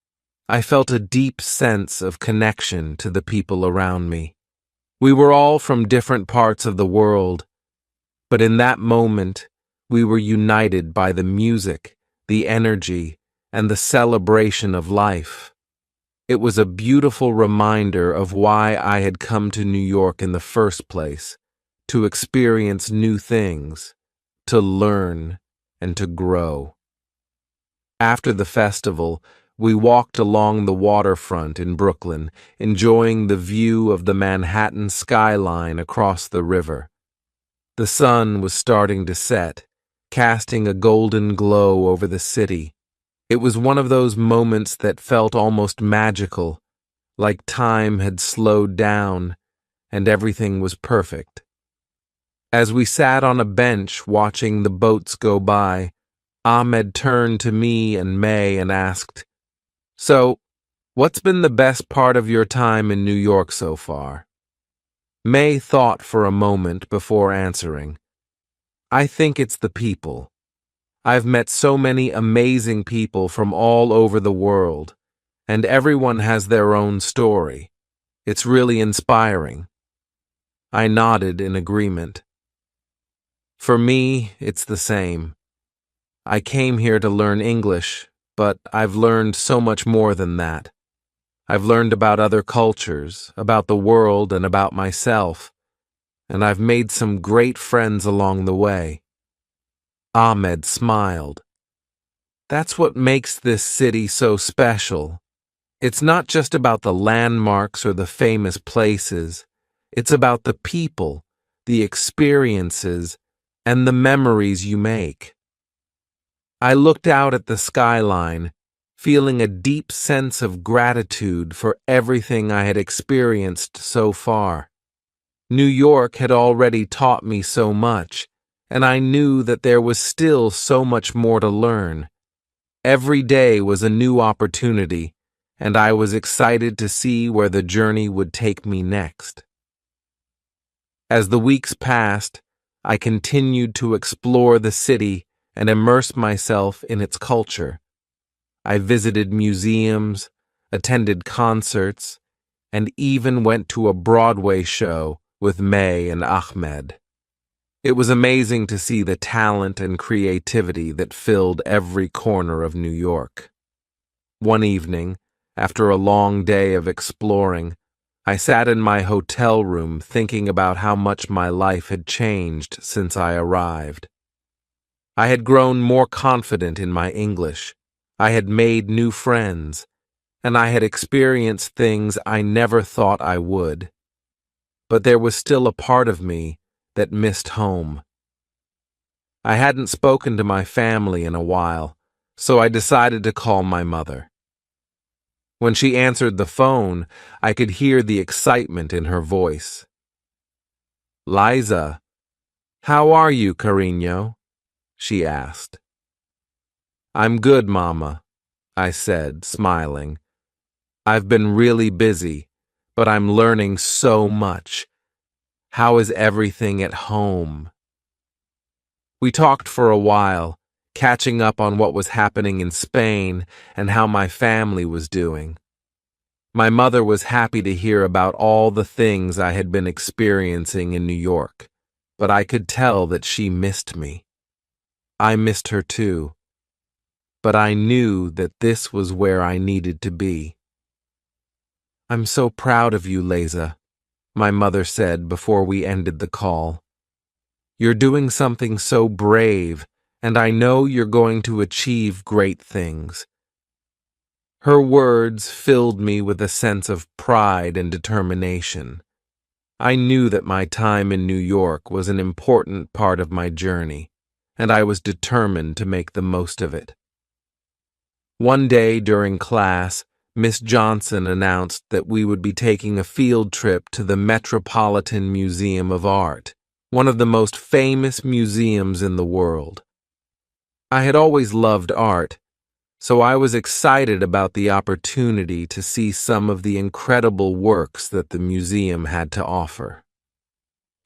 I felt a deep sense of connection to the people around me. We were all from different parts of the world, but in that moment, we were united by the music, the energy, and the celebration of life. It was a beautiful reminder of why I had come to New York in the first place, to experience new things, to learn, and to grow. After the festival, we walked along the waterfront in Brooklyn, enjoying the view of the Manhattan skyline across the river. The sun was starting to set, casting a golden glow over the city. It was one of those moments that felt almost magical, like time had slowed down and everything was perfect. As we sat on a bench watching the boats go by, Ahmed turned to me and May and asked, "So, what's been the best part of your time in New York so far?" May thought for a moment before answering. "I think it's the people. I've met so many amazing people from all over the world, and everyone has their own story. It's really inspiring." I nodded in agreement. For me, it's the same. I came here to learn English, but I've learned so much more than that. I've learned about other cultures, about the world, and about myself, and I've made some great friends along the way. Ahmed smiled. That's what makes this city so special. It's not just about the landmarks or the famous places. It's about the people, the experiences, and the memories you make. I looked out at the skyline, feeling a deep sense of gratitude for everything I had experienced so far. New York had already taught me so much, and I knew that there was still so much more to learn. Every day was a new opportunity, and I was excited to see where the journey would take me next. As the weeks passed, I continued to explore the city and immerse myself in its culture. I visited museums, attended concerts, and even went to a Broadway show with May and Ahmed. It was amazing to see the talent and creativity that filled every corner of New York. One evening, after a long day of exploring, I sat in my hotel room thinking about how much my life had changed since I arrived. I had grown more confident in my English, I had made new friends, and I had experienced things I never thought I would. But there was still a part of me that missed home. I hadn't spoken to my family in a while, so I decided to call my mother. When she answered the phone, I could hear the excitement in her voice. "Liza, how are you, cariño?" she asked. "I'm good, Mama," I said, smiling. "I've been really busy, but I'm learning so much. How is everything at home?" We talked for a while, catching up on what was happening in Spain and how my family was doing. My mother was happy to hear about all the things I had been experiencing in New York, but I could tell that she missed me. I missed her too, but I knew that this was where I needed to be. "I'm so proud of you, Liza," my mother said before we ended the call. "You're doing something so brave, and I know you're going to achieve great things." Her words filled me with a sense of pride and determination. I knew that my time in New York was an important part of my journey, and I was determined to make the most of it. One day during class, Miss Johnson announced that we would be taking a field trip to the Metropolitan Museum of Art, one of the most famous museums in the world. I had always loved art, so I was excited about the opportunity to see some of the incredible works that the museum had to offer.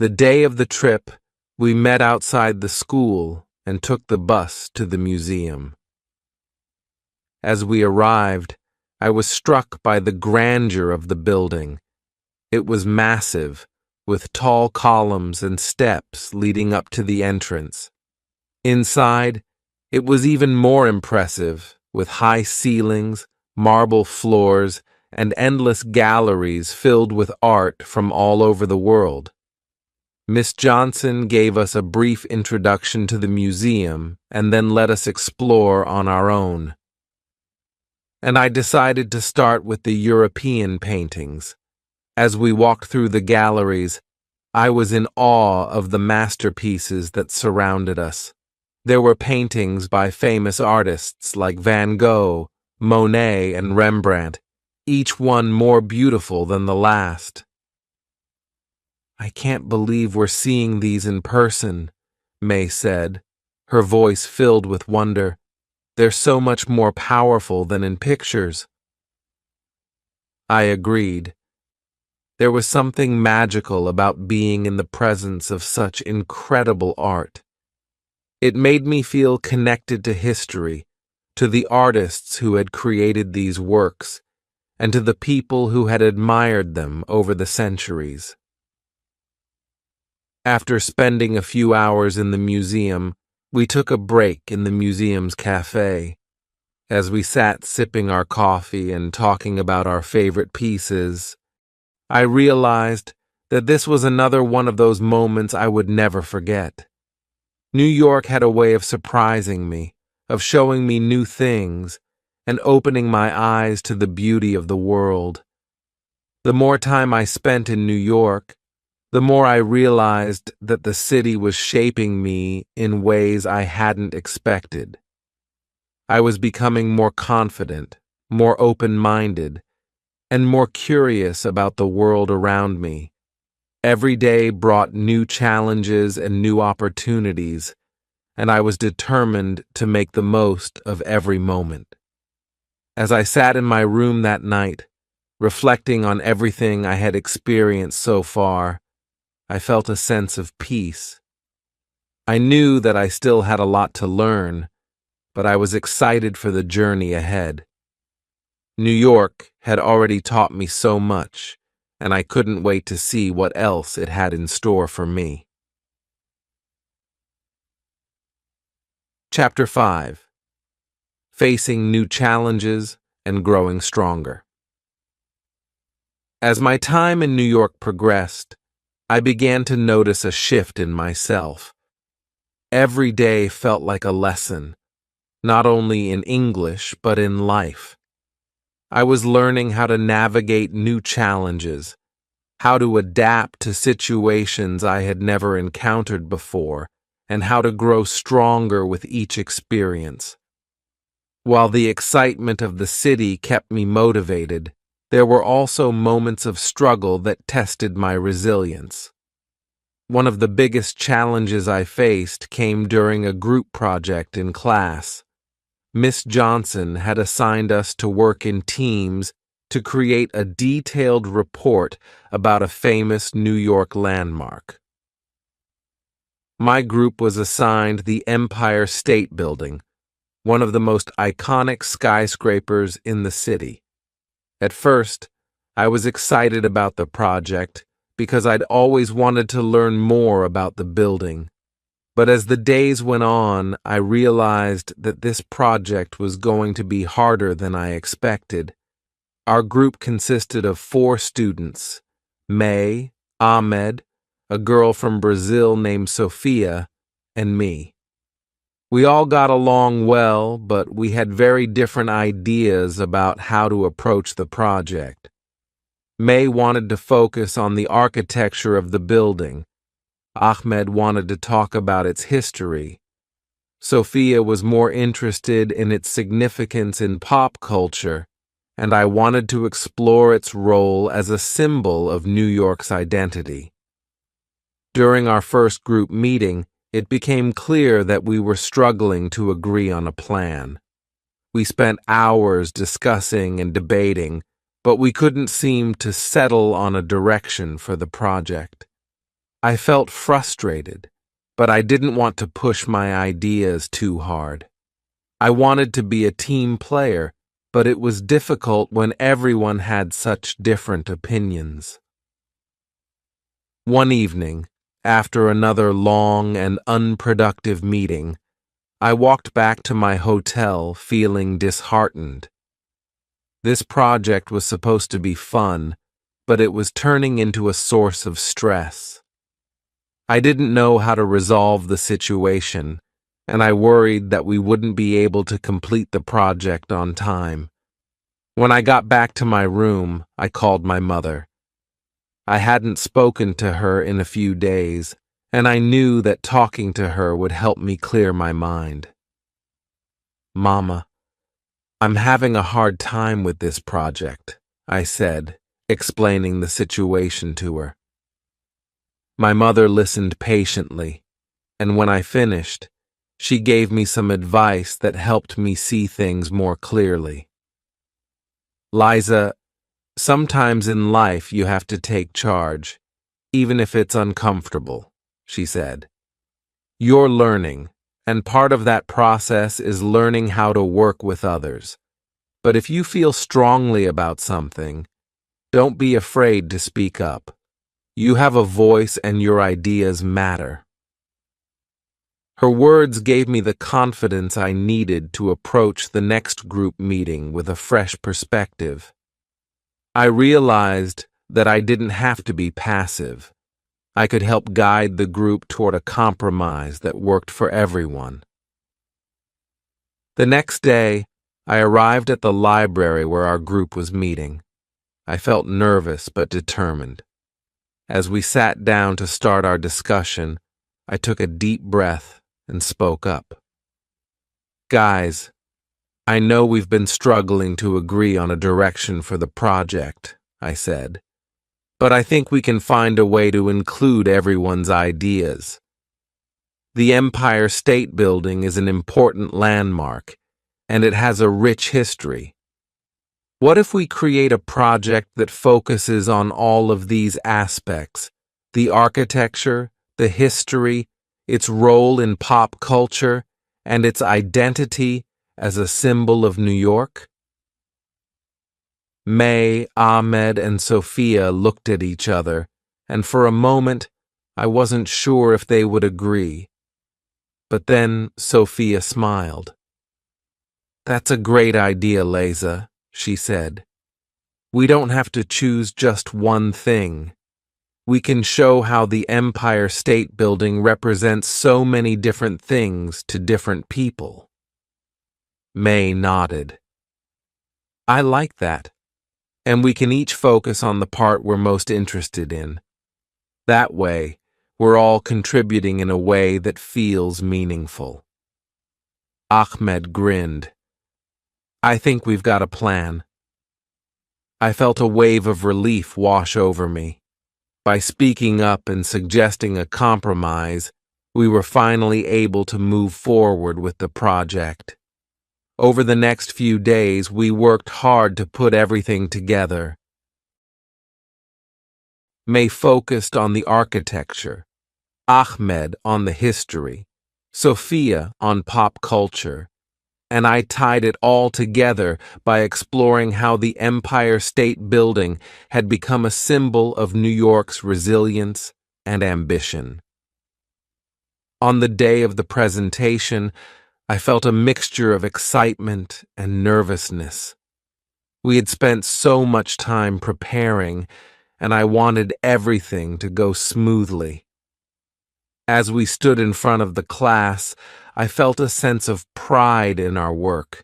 The day of the trip, we met outside the school and took the bus to the museum. As we arrived, I was struck by the grandeur of the building. It was massive, with tall columns and steps leading up to the entrance. Inside, it was even more impressive, with high ceilings, marble floors, and endless galleries filled with art from all over the world. Miss Johnson gave us a brief introduction to the museum and then let us explore on our own. And I decided to start with the European paintings. As we walked through the galleries, I was in awe of the masterpieces that surrounded us. There were paintings by famous artists like Van Gogh, Monet, and Rembrandt, each one more beautiful than the last. "I can't believe we're seeing these in person," May said, her voice filled with wonder. "They're so much more powerful than in pictures." I agreed. There was something magical about being in the presence of such incredible art. It made me feel connected to history, to the artists who had created these works, and to the people who had admired them over the centuries. After spending a few hours in the museum, we took a break in the museum's cafe. As we sat sipping our coffee and talking about our favorite pieces, I realized that this was another one of those moments I would never forget. New York had a way of surprising me, of showing me new things, and opening my eyes to the beauty of the world. The more time I spent in New York, the more I realized that the city was shaping me in ways I hadn't expected. I was becoming more confident, more open-minded, and more curious about the world around me. Every day brought new challenges and new opportunities, and I was determined to make the most of every moment. As I sat in my room that night, reflecting on everything I had experienced so far, I felt a sense of peace. I knew that I still had a lot to learn, but I was excited for the journey ahead. New York had already taught me so much, and I couldn't wait to see what else it had in store for me. Chapter 5. Facing New Challenges and Growing Stronger. As my time in New York progressed, I began to notice a shift in myself. Every day felt like a lesson, not only in English, but in life. I was learning how to navigate new challenges, how to adapt to situations I had never encountered before, and how to grow stronger with each experience. While the excitement of the city kept me motivated, there were also moments of struggle that tested my resilience. One of the biggest challenges I faced came during a group project in class. Miss Johnson had assigned us to work in teams to create a detailed report about a famous New York landmark. My group was assigned the Empire State Building, one of the most iconic skyscrapers in the city. At first, I was excited about the project because I'd always wanted to learn more about the building. But as the days went on, I realized that this project was going to be harder than I expected. Our group consisted of 4 students: May, Ahmed, a girl from Brazil named Sophia, and me. We all got along well, but we had very different ideas about how to approach the project. May wanted to focus on the architecture of the building. Ahmed wanted to talk about its history. Sophia was more interested in its significance in pop culture, and I wanted to explore its role as a symbol of New York's identity. During our first group meeting, it became clear that we were struggling to agree on a plan. We spent hours discussing and debating, but we couldn't seem to settle on a direction for the project. I felt frustrated, but I didn't want to push my ideas too hard. I wanted to be a team player, but it was difficult when everyone had such different opinions. One evening, after another long and unproductive meeting, I walked back to my hotel feeling disheartened. This project was supposed to be fun, but it was turning into a source of stress. I didn't know how to resolve the situation, and I worried that we wouldn't be able to complete the project on time. When I got back to my room, I called my mother. I hadn't spoken to her in a few days, and I knew that talking to her would help me clear my mind. "Mama, I'm having a hard time with this project," I said, explaining the situation to her. My mother listened patiently, and when I finished, she gave me some advice that helped me see things more clearly. "Liza, sometimes in life you have to take charge, even if it's uncomfortable," she said. "You're learning, and part of that process is learning how to work with others. But if you feel strongly about something, don't be afraid to speak up. You have a voice and your ideas matter." Her words gave me the confidence I needed to approach the next group meeting with a fresh perspective. I realized that I didn't have to be passive. I could help guide the group toward a compromise that worked for everyone. The next day, I arrived at the library where our group was meeting. I felt nervous but determined. As we sat down to start our discussion, I took a deep breath and spoke up. "Guys, I know we've been struggling to agree on a direction for the project," I said, "but I think we can find a way to include everyone's ideas. The Empire State Building is an important landmark, and it has a rich history. What if we create a project that focuses on all of these aspects: the architecture, the history, its role in pop culture, and its identity as a symbol of New York?" May, Ahmed, and Sophia looked at each other, and for a moment I wasn't sure if they would agree. But then Sophia smiled. "That's a great idea, Liza," she said. "We don't have to choose just one thing. We can show how the Empire State Building represents so many different things to different people." May nodded. "I like that. And we can each focus on the part we're most interested in. That way, we're all contributing in a way that feels meaningful." Ahmed grinned. "I think we've got a plan." I felt a wave of relief wash over me. By speaking up and suggesting a compromise, we were finally able to move forward with the project. Over the next few days, we worked hard to put everything together. May focused on the architecture, Ahmed on the history, Sophia on pop culture, and I tied it all together by exploring how the Empire State Building had become a symbol of New York's resilience and ambition. On the day of the presentation, I felt a mixture of excitement and nervousness. We had spent so much time preparing, and I wanted everything to go smoothly. As we stood in front of the class, I felt a sense of pride in our work.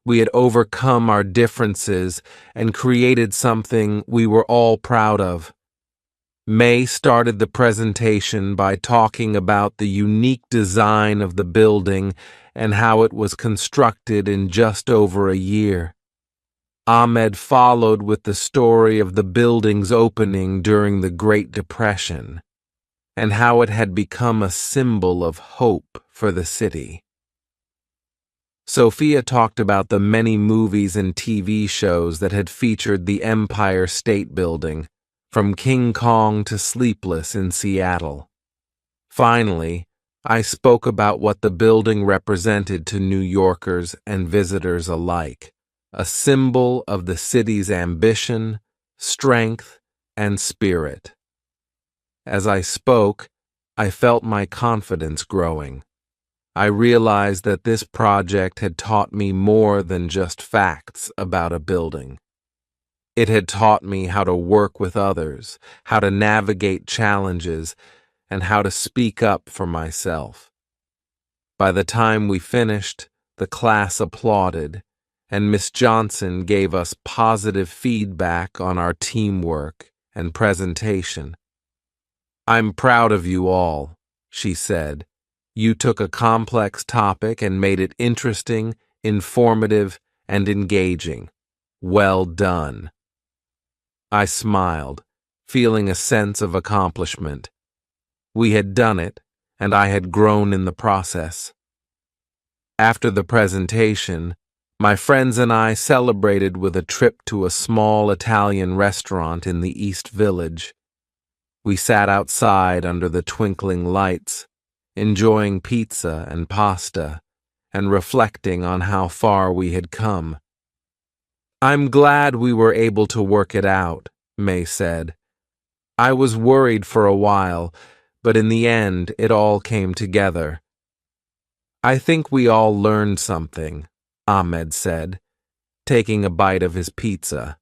We had overcome our differences and created something we were all proud of. May started the presentation by talking about the unique design of the building and how it was constructed in just over a year. Ahmed followed with the story of the building's opening during the Great Depression and how it had become a symbol of hope for the city. Sophia talked about the many movies and TV shows that had featured the Empire State Building, from King Kong to Sleepless in Seattle. Finally, I spoke about what the building represented to New Yorkers and visitors alike, a symbol of the city's ambition, strength, and spirit. As I spoke, I felt my confidence growing. I realized that this project had taught me more than just facts about a building. It had taught me how to work with others, how to navigate challenges, and how to speak up for myself. By the time we finished, the class applauded, and Miss Johnson gave us positive feedback on our teamwork and presentation. "I'm proud of you all," she said. "You took a complex topic and made it interesting, informative, and engaging. Well done." I smiled, feeling a sense of accomplishment. We had done it, and I had grown in the process. After the presentation, my friends and I celebrated with a trip to a small Italian restaurant in the East Village. We sat outside under the twinkling lights, enjoying pizza and pasta, and reflecting on how far we had come. "I'm glad we were able to work it out," May said. "I was worried for a while, but in the end it all came together." "I think we all learned something," Ahmed said, taking a bite of his pizza.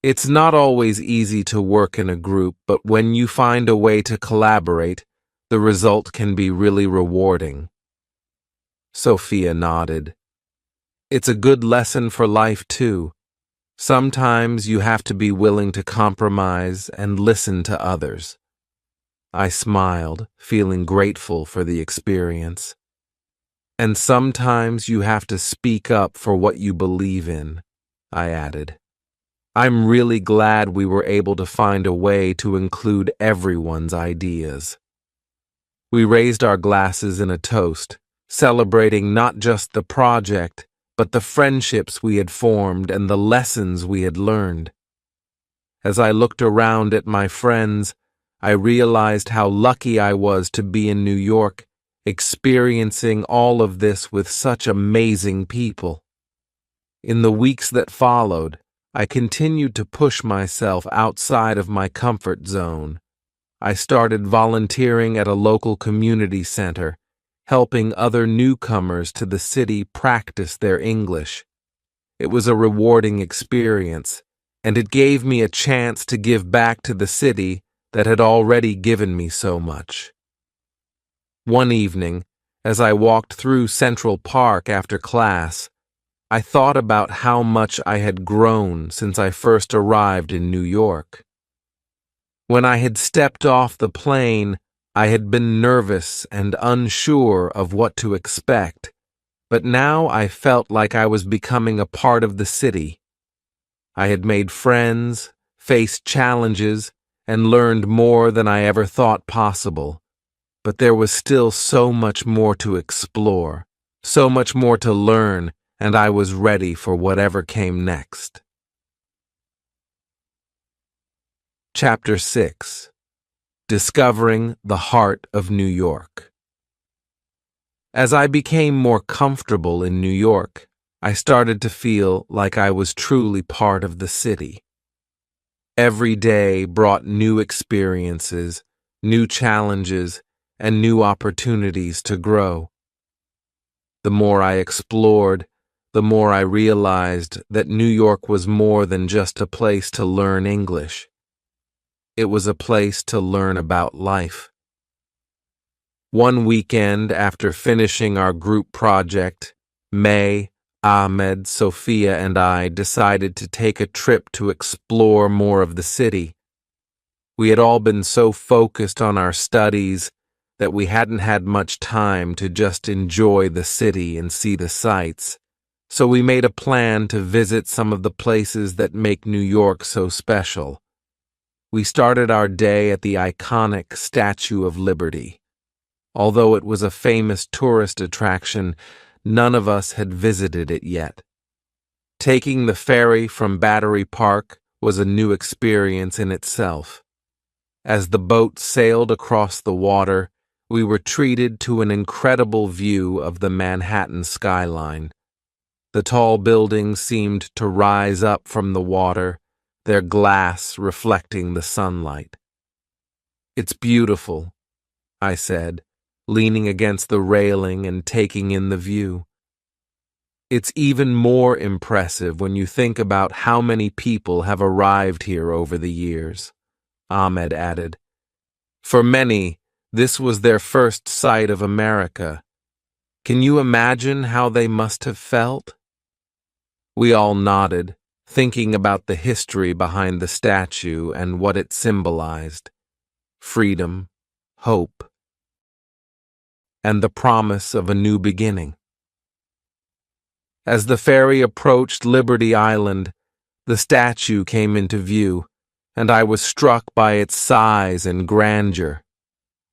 "It's not always easy to work in a group, but when you find a way to collaborate, the result can be really rewarding." Sophia nodded. "It's a good lesson for life, too. Sometimes you have to be willing to compromise and listen to others." I smiled, feeling grateful for the experience. "And sometimes you have to speak up for what you believe in," I added. "I'm really glad we were able to find a way to include everyone's ideas." We raised our glasses in a toast, celebrating not just the project, but the friendships we had formed and the lessons we had learned. As I looked around at my friends, I realized how lucky I was to be in New York, experiencing all of this with such amazing people. In the weeks that followed, I continued to push myself outside of my comfort zone. I started volunteering at a local community center, helping other newcomers to the city practice their English. It was a rewarding experience, and it gave me a chance to give back to the city that had already given me so much. One evening, as I walked through Central Park after class, I thought about how much I had grown since I first arrived in New York. When I had stepped off the plane, I had been nervous and unsure of what to expect, but now I felt like I was becoming a part of the city. I had made friends, faced challenges, and learned more than I ever thought possible. But there was still so much more to explore, so much more to learn, and I was ready for whatever came next. Chapter 6. Discovering the Heart of New York. As I became more comfortable in New York, I started to feel like I was truly part of the city. Every day brought new experiences, new challenges, and new opportunities to grow. The more I explored, the more I realized that New York was more than just a place to learn English. It was a place to learn about life. One weekend after finishing our group project, May, Ahmed, Sophia, and I decided to take a trip to explore more of the city. We had all been so focused on our studies that we hadn't had much time to just enjoy the city and see the sights, so we made a plan to visit some of the places that make New York so special. We started our day at the iconic Statue of Liberty. Although it was a famous tourist attraction, none of us had visited it yet. Taking the ferry from Battery Park was a new experience in itself. As the boat sailed across the water, we were treated to an incredible view of the Manhattan skyline. The tall buildings seemed to rise up from the water, their glass reflecting the sunlight. "It's beautiful," I said, leaning against the railing and taking in the view. "It's even more impressive when you think about how many people have arrived here over the years," Ahmed added. "For many, this was their first sight of America. Can you imagine how they must have felt?" We all nodded, thinking about the history behind the statue and what it symbolized: freedom, hope, and the promise of a new beginning. As the ferry approached Liberty Island, the statue came into view, and I was struck by its size and grandeur.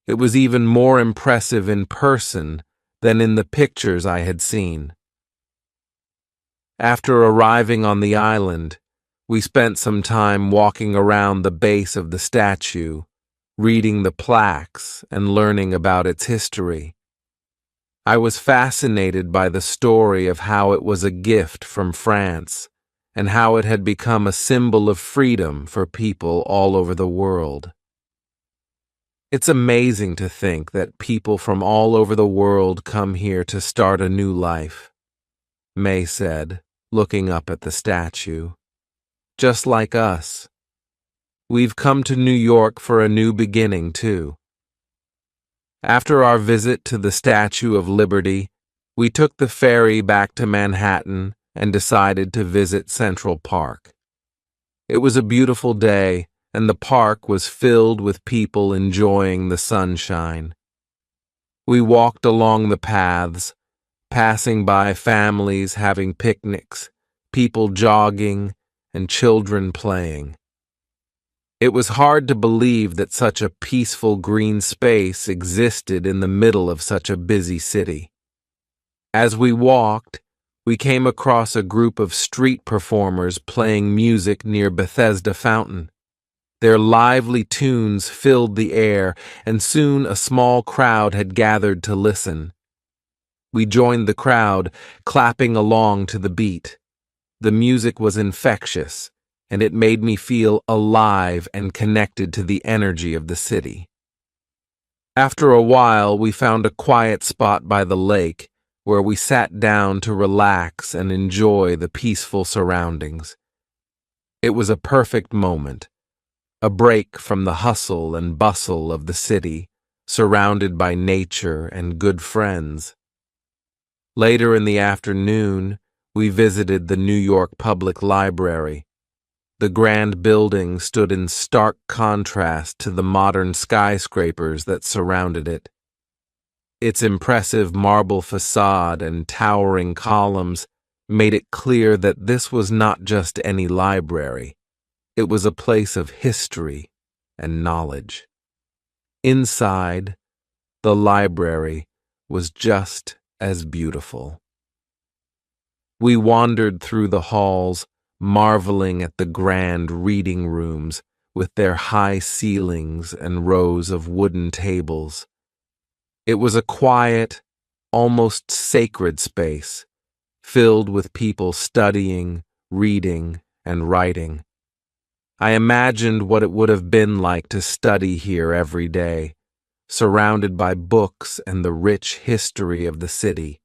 It was even more impressive in person than in the pictures I had seen. After arriving on the island, we spent some time walking around the base of the statue, reading the plaques and learning about its history. I was fascinated by the story of how it was a gift from France and how it had become a symbol of freedom for people all over the world. It's amazing to think that people from all over the world come here to start a new life, May said, looking up at the statue. Just like us. We've come to New York for a new beginning, too. After our visit to the Statue of Liberty, we took the ferry back to Manhattan and decided to visit Central Park. It was a beautiful day, and the park was filled with people enjoying the sunshine. We walked along the paths, passing by families having picnics, people jogging, and children playing. It was hard to believe that such a peaceful green space existed in the middle of such a busy city. As we walked, we came across a group of street performers playing music near Bethesda Fountain. Their lively tunes filled the air, and soon a small crowd had gathered to listen. We joined the crowd, clapping along to the beat. The music was infectious, and it made me feel alive and connected to the energy of the city. After a while, we found a quiet spot by the lake where we sat down to relax and enjoy the peaceful surroundings. It was a perfect moment, a break from the hustle and bustle of the city, surrounded by nature and good friends. Later in the afternoon, we visited the New York Public Library. The grand building stood in stark contrast to the modern skyscrapers that surrounded it. Its impressive marble facade and towering columns made it clear that this was not just any library. It was a place of history and knowledge. Inside, the library was just as beautiful. We wandered through the halls, marveling at the grand reading rooms with their high ceilings and rows of wooden tables. It was a quiet, almost sacred space, filled with people studying, reading, and writing. I imagined what it would have been like to study here every day, surrounded by books and the rich history of the city.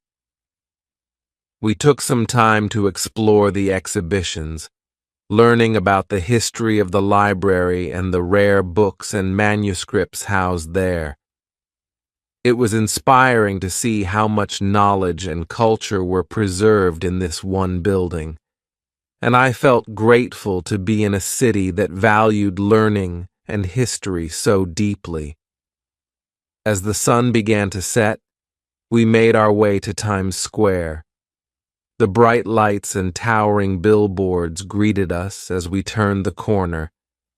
We took some time to explore the exhibitions, learning about the history of the library and the rare books and manuscripts housed there. It was inspiring to see how much knowledge and culture were preserved in this one building, and I felt grateful to be in a city that valued learning and history so deeply. As the sun began to set, we made our way to Times Square. The bright lights and towering billboards greeted us as we turned the corner,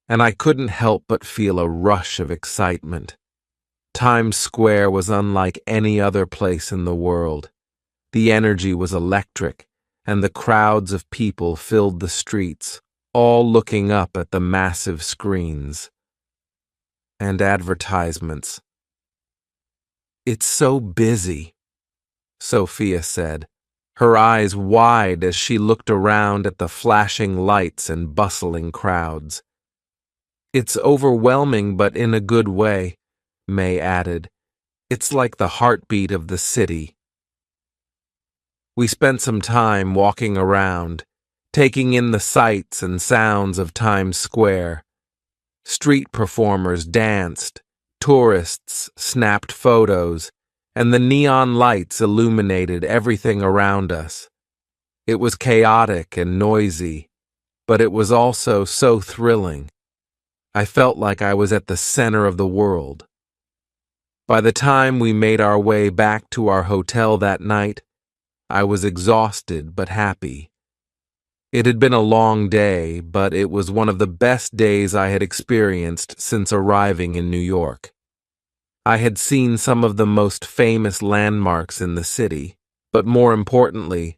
and I couldn't help but feel a rush of excitement. Times Square was unlike any other place in the world. The energy was electric, and the crowds of people filled the streets, all looking up at the massive screens and advertisements. "It's so busy," Sophia said, her eyes wide as she looked around at the flashing lights and bustling crowds. "It's overwhelming, but in a good way," May added. "It's like the heartbeat of the city." We spent some time walking around, taking in the sights and sounds of Times Square. Street performers danced, tourists snapped photos, and the neon lights illuminated everything around us. It was chaotic and noisy, but it was also so thrilling. I felt like I was at the center of the world. By the time we made our way back to our hotel that night, I was exhausted but happy. It had been a long day, but it was one of the best days I had experienced since arriving in New York. I had seen some of the most famous landmarks in the city, but more importantly,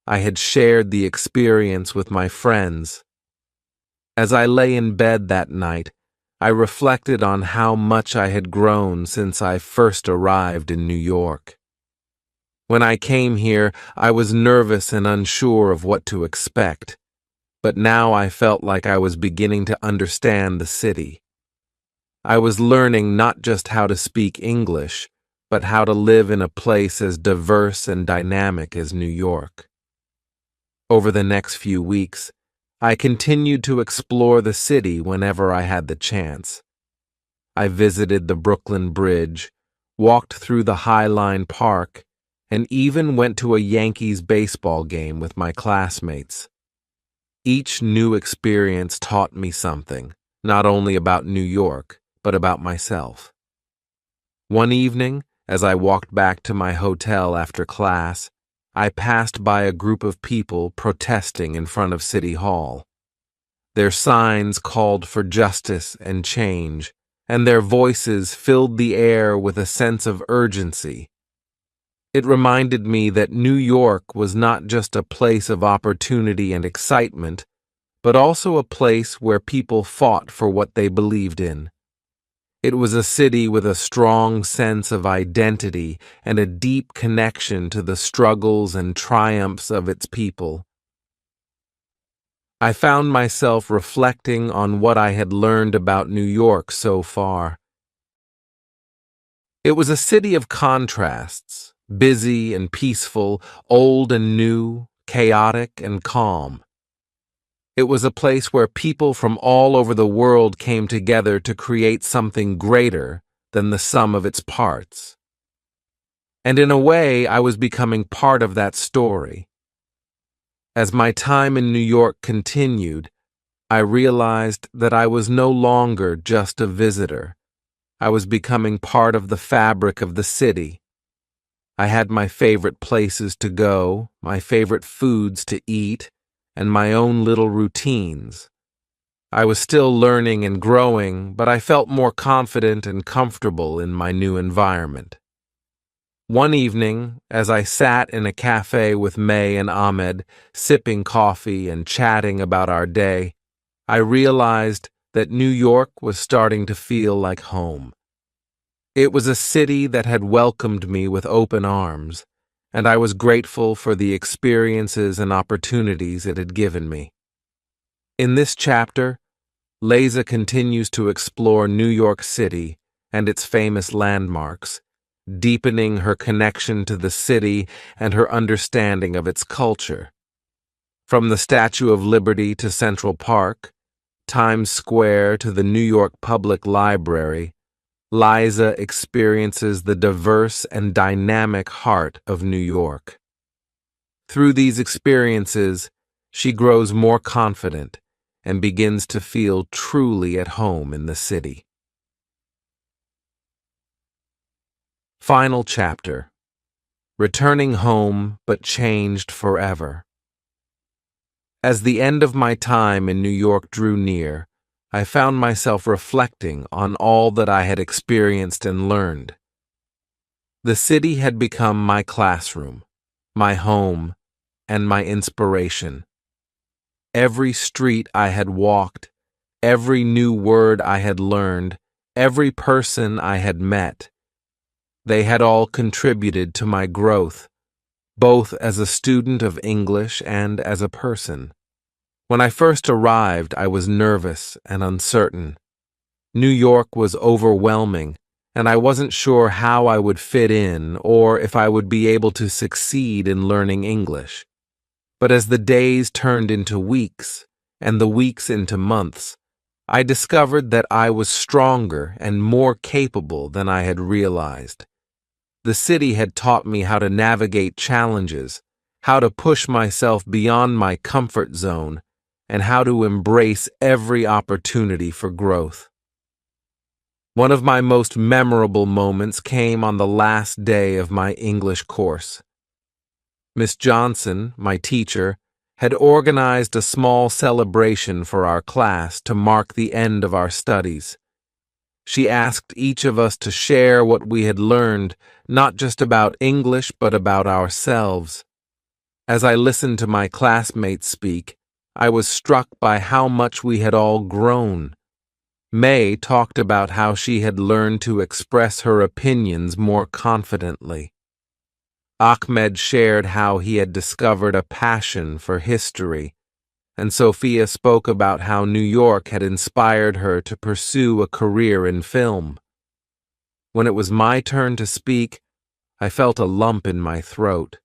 I had shared the experience with my friends. As I lay in bed that night, I reflected on how much I had grown since I first arrived in New York. When I came here, I was nervous and unsure of what to expect, but now I felt like I was beginning to understand the city. I was learning not just how to speak English, but how to live in a place as diverse and dynamic as New York. Over the next few weeks, I continued to explore the city whenever I had the chance. I visited the Brooklyn Bridge, walked through the High Line Park, and even went to a Yankees baseball game with my classmates. Each new experience taught me something, not only about New York, but about myself. One evening, as I walked back to my hotel after class, I passed by a group of people protesting in front of City Hall. Their signs called for justice and change, and their voices filled the air with a sense of urgency. It reminded me that New York was not just a place of opportunity and excitement, but also a place where people fought for what they believed in. It was a city with a strong sense of identity and a deep connection to the struggles and triumphs of its people. I found myself reflecting on what I had learned about New York so far. It was a city of contrasts, busy and peaceful, old and new, chaotic and calm. It was a place where people from all over the world came together to create something greater than the sum of its parts. And in a way, I was becoming part of that story. As my time in New York continued, I realized that I was no longer just a visitor. I was becoming part of the fabric of the city. I had my favorite places to go, my favorite foods to eat, and my own little routines. I was still learning and growing, but I felt more confident and comfortable in my new environment. One evening, as I sat in a cafe with May and Ahmed, sipping coffee and chatting about our day, I realized that New York was starting to feel like home. It was a city that had welcomed me with open arms, and I was grateful for the experiences and opportunities it had given me. In this chapter, Liza continues to explore New York City and its famous landmarks, deepening her connection to the city and her understanding of its culture. From the Statue of Liberty to Central Park, Times Square to the New York Public Library, Liza experiences the diverse and dynamic heart of New York. Through these experiences, she grows more confident and begins to feel truly at home in the city. Final chapter. Returning home but changed forever. As the end of my time in New York drew near, I found myself reflecting on all that I had experienced and learned. The city had become my classroom, my home, and my inspiration. Every street I had walked, every new word I had learned, every person I had met, they had all contributed to my growth, both as a student of English and as a person. When I first arrived, I was nervous and uncertain. New York was overwhelming, and I wasn't sure how I would fit in or if I would be able to succeed in learning English. But as the days turned into weeks, and the weeks into months, I discovered that I was stronger and more capable than I had realized. The city had taught me how to navigate challenges, how to push myself beyond my comfort zone, and how to embrace every opportunity for growth. One of my most memorable moments came on the last day of my English course. Miss Johnson, my teacher, had organized a small celebration for our class to mark the end of our studies. She asked each of us to share what we had learned, not just about English, but about ourselves. As I listened to my classmates speak, I was struck by how much we had all grown. May talked about how she had learned to express her opinions more confidently. Ahmed shared how he had discovered a passion for history, and Sophia spoke about how New York had inspired her to pursue a career in film. When it was my turn to speak, I felt a lump in my throat.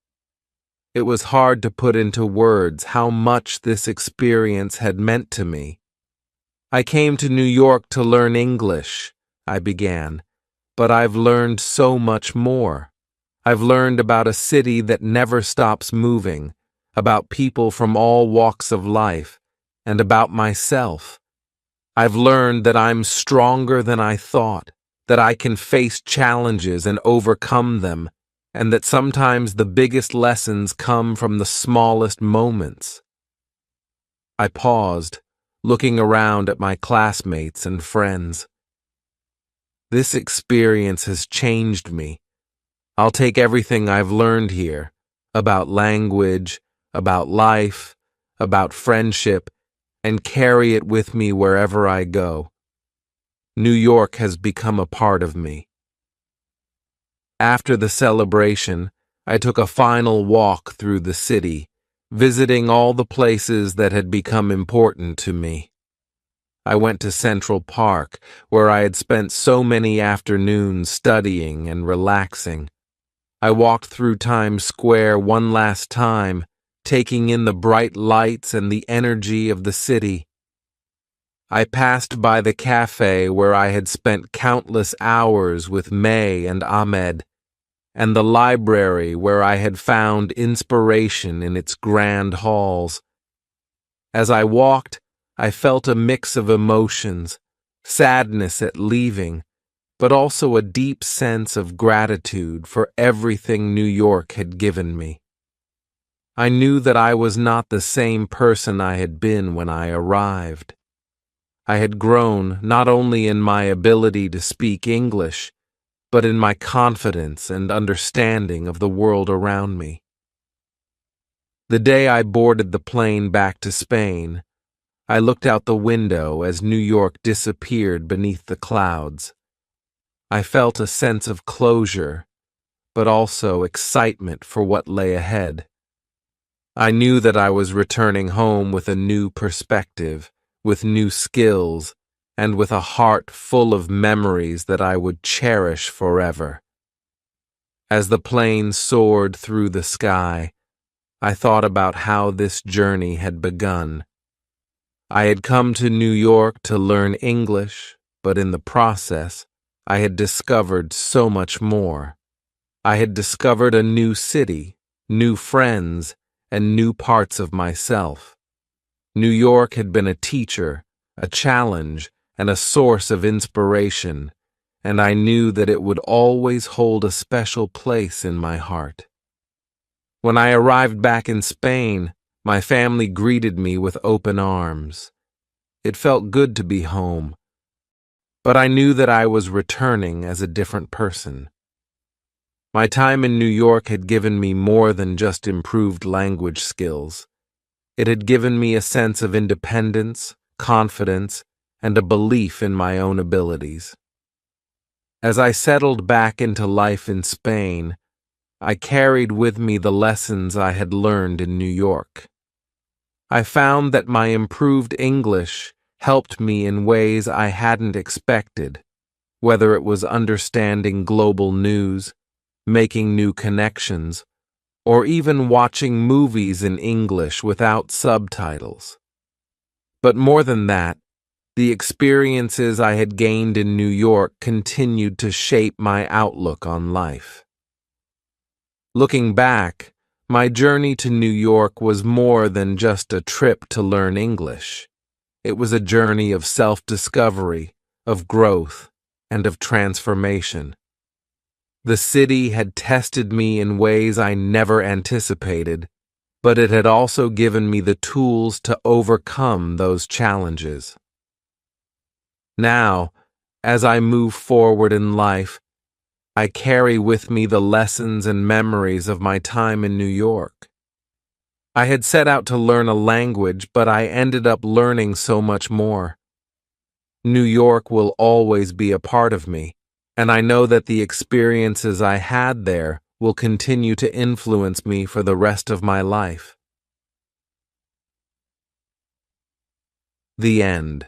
It was hard to put into words how much this experience had meant to me. I came to New York to learn English, I began, but I've learned so much more. I've learned about a city that never stops moving, about people from all walks of life, and about myself. I've learned that I'm stronger than I thought, that I can face challenges and overcome them, and that sometimes the biggest lessons come from the smallest moments. I paused, looking around at my classmates and friends. This experience has changed me. I'll take everything I've learned here, about language, about life, about friendship, and carry it with me wherever I go. New York has become a part of me. After the celebration, I took a final walk through the city, visiting all the places that had become important to me. I went to Central Park, where I had spent so many afternoons studying and relaxing. I walked through Times Square one last time, taking in the bright lights and the energy of the city. I passed by the cafe where I had spent countless hours with May and Ahmed, and the library where I had found inspiration in its grand halls. As I walked, I felt a mix of emotions, sadness at leaving, but also a deep sense of gratitude for everything New York had given me. I knew that I was not the same person I had been when I arrived. I had grown not only in my ability to speak English, but in my confidence and understanding of the world around me. The day I boarded the plane back to Spain, I looked out the window as New York disappeared beneath the clouds. I felt a sense of closure, but also excitement for what lay ahead. I knew that I was returning home with a new perspective, with new skills, and with a heart full of memories that I would cherish forever. As the plane soared through the sky, I thought about how this journey had begun. I had come to New York to learn English, but in the process, I had discovered so much more. I had discovered a new city, new friends, and new parts of myself. New York had been a teacher, a challenge, and a source of inspiration, and I knew that it would always hold a special place in my heart. When I arrived back in Spain, my family greeted me with open arms. It felt good to be home, but I knew that I was returning as a different person. My time in New York had given me more than just improved language skills. It had given me a sense of independence, confidence, and a belief in my own abilities. As I settled back into life in Spain, I carried with me the lessons I had learned in New York. I found that my improved English helped me in ways I hadn't expected, whether it was understanding global news, making new connections, or even watching movies in English without subtitles. But more than that, the experiences I had gained in New York continued to shape my outlook on life. Looking back, My journey to New York was more than just a trip to learn English. It was a journey of self-discovery, of growth, and of transformation. The city had tested me in ways I never anticipated, but it had also given me the tools to overcome those challenges. Now, as I move forward in life, I carry with me the lessons and memories of my time in New York. I had set out to learn a language, but I ended up learning so much more. New York will always be a part of me, and I know that the experiences I had there will continue to influence me for the rest of my life. The end.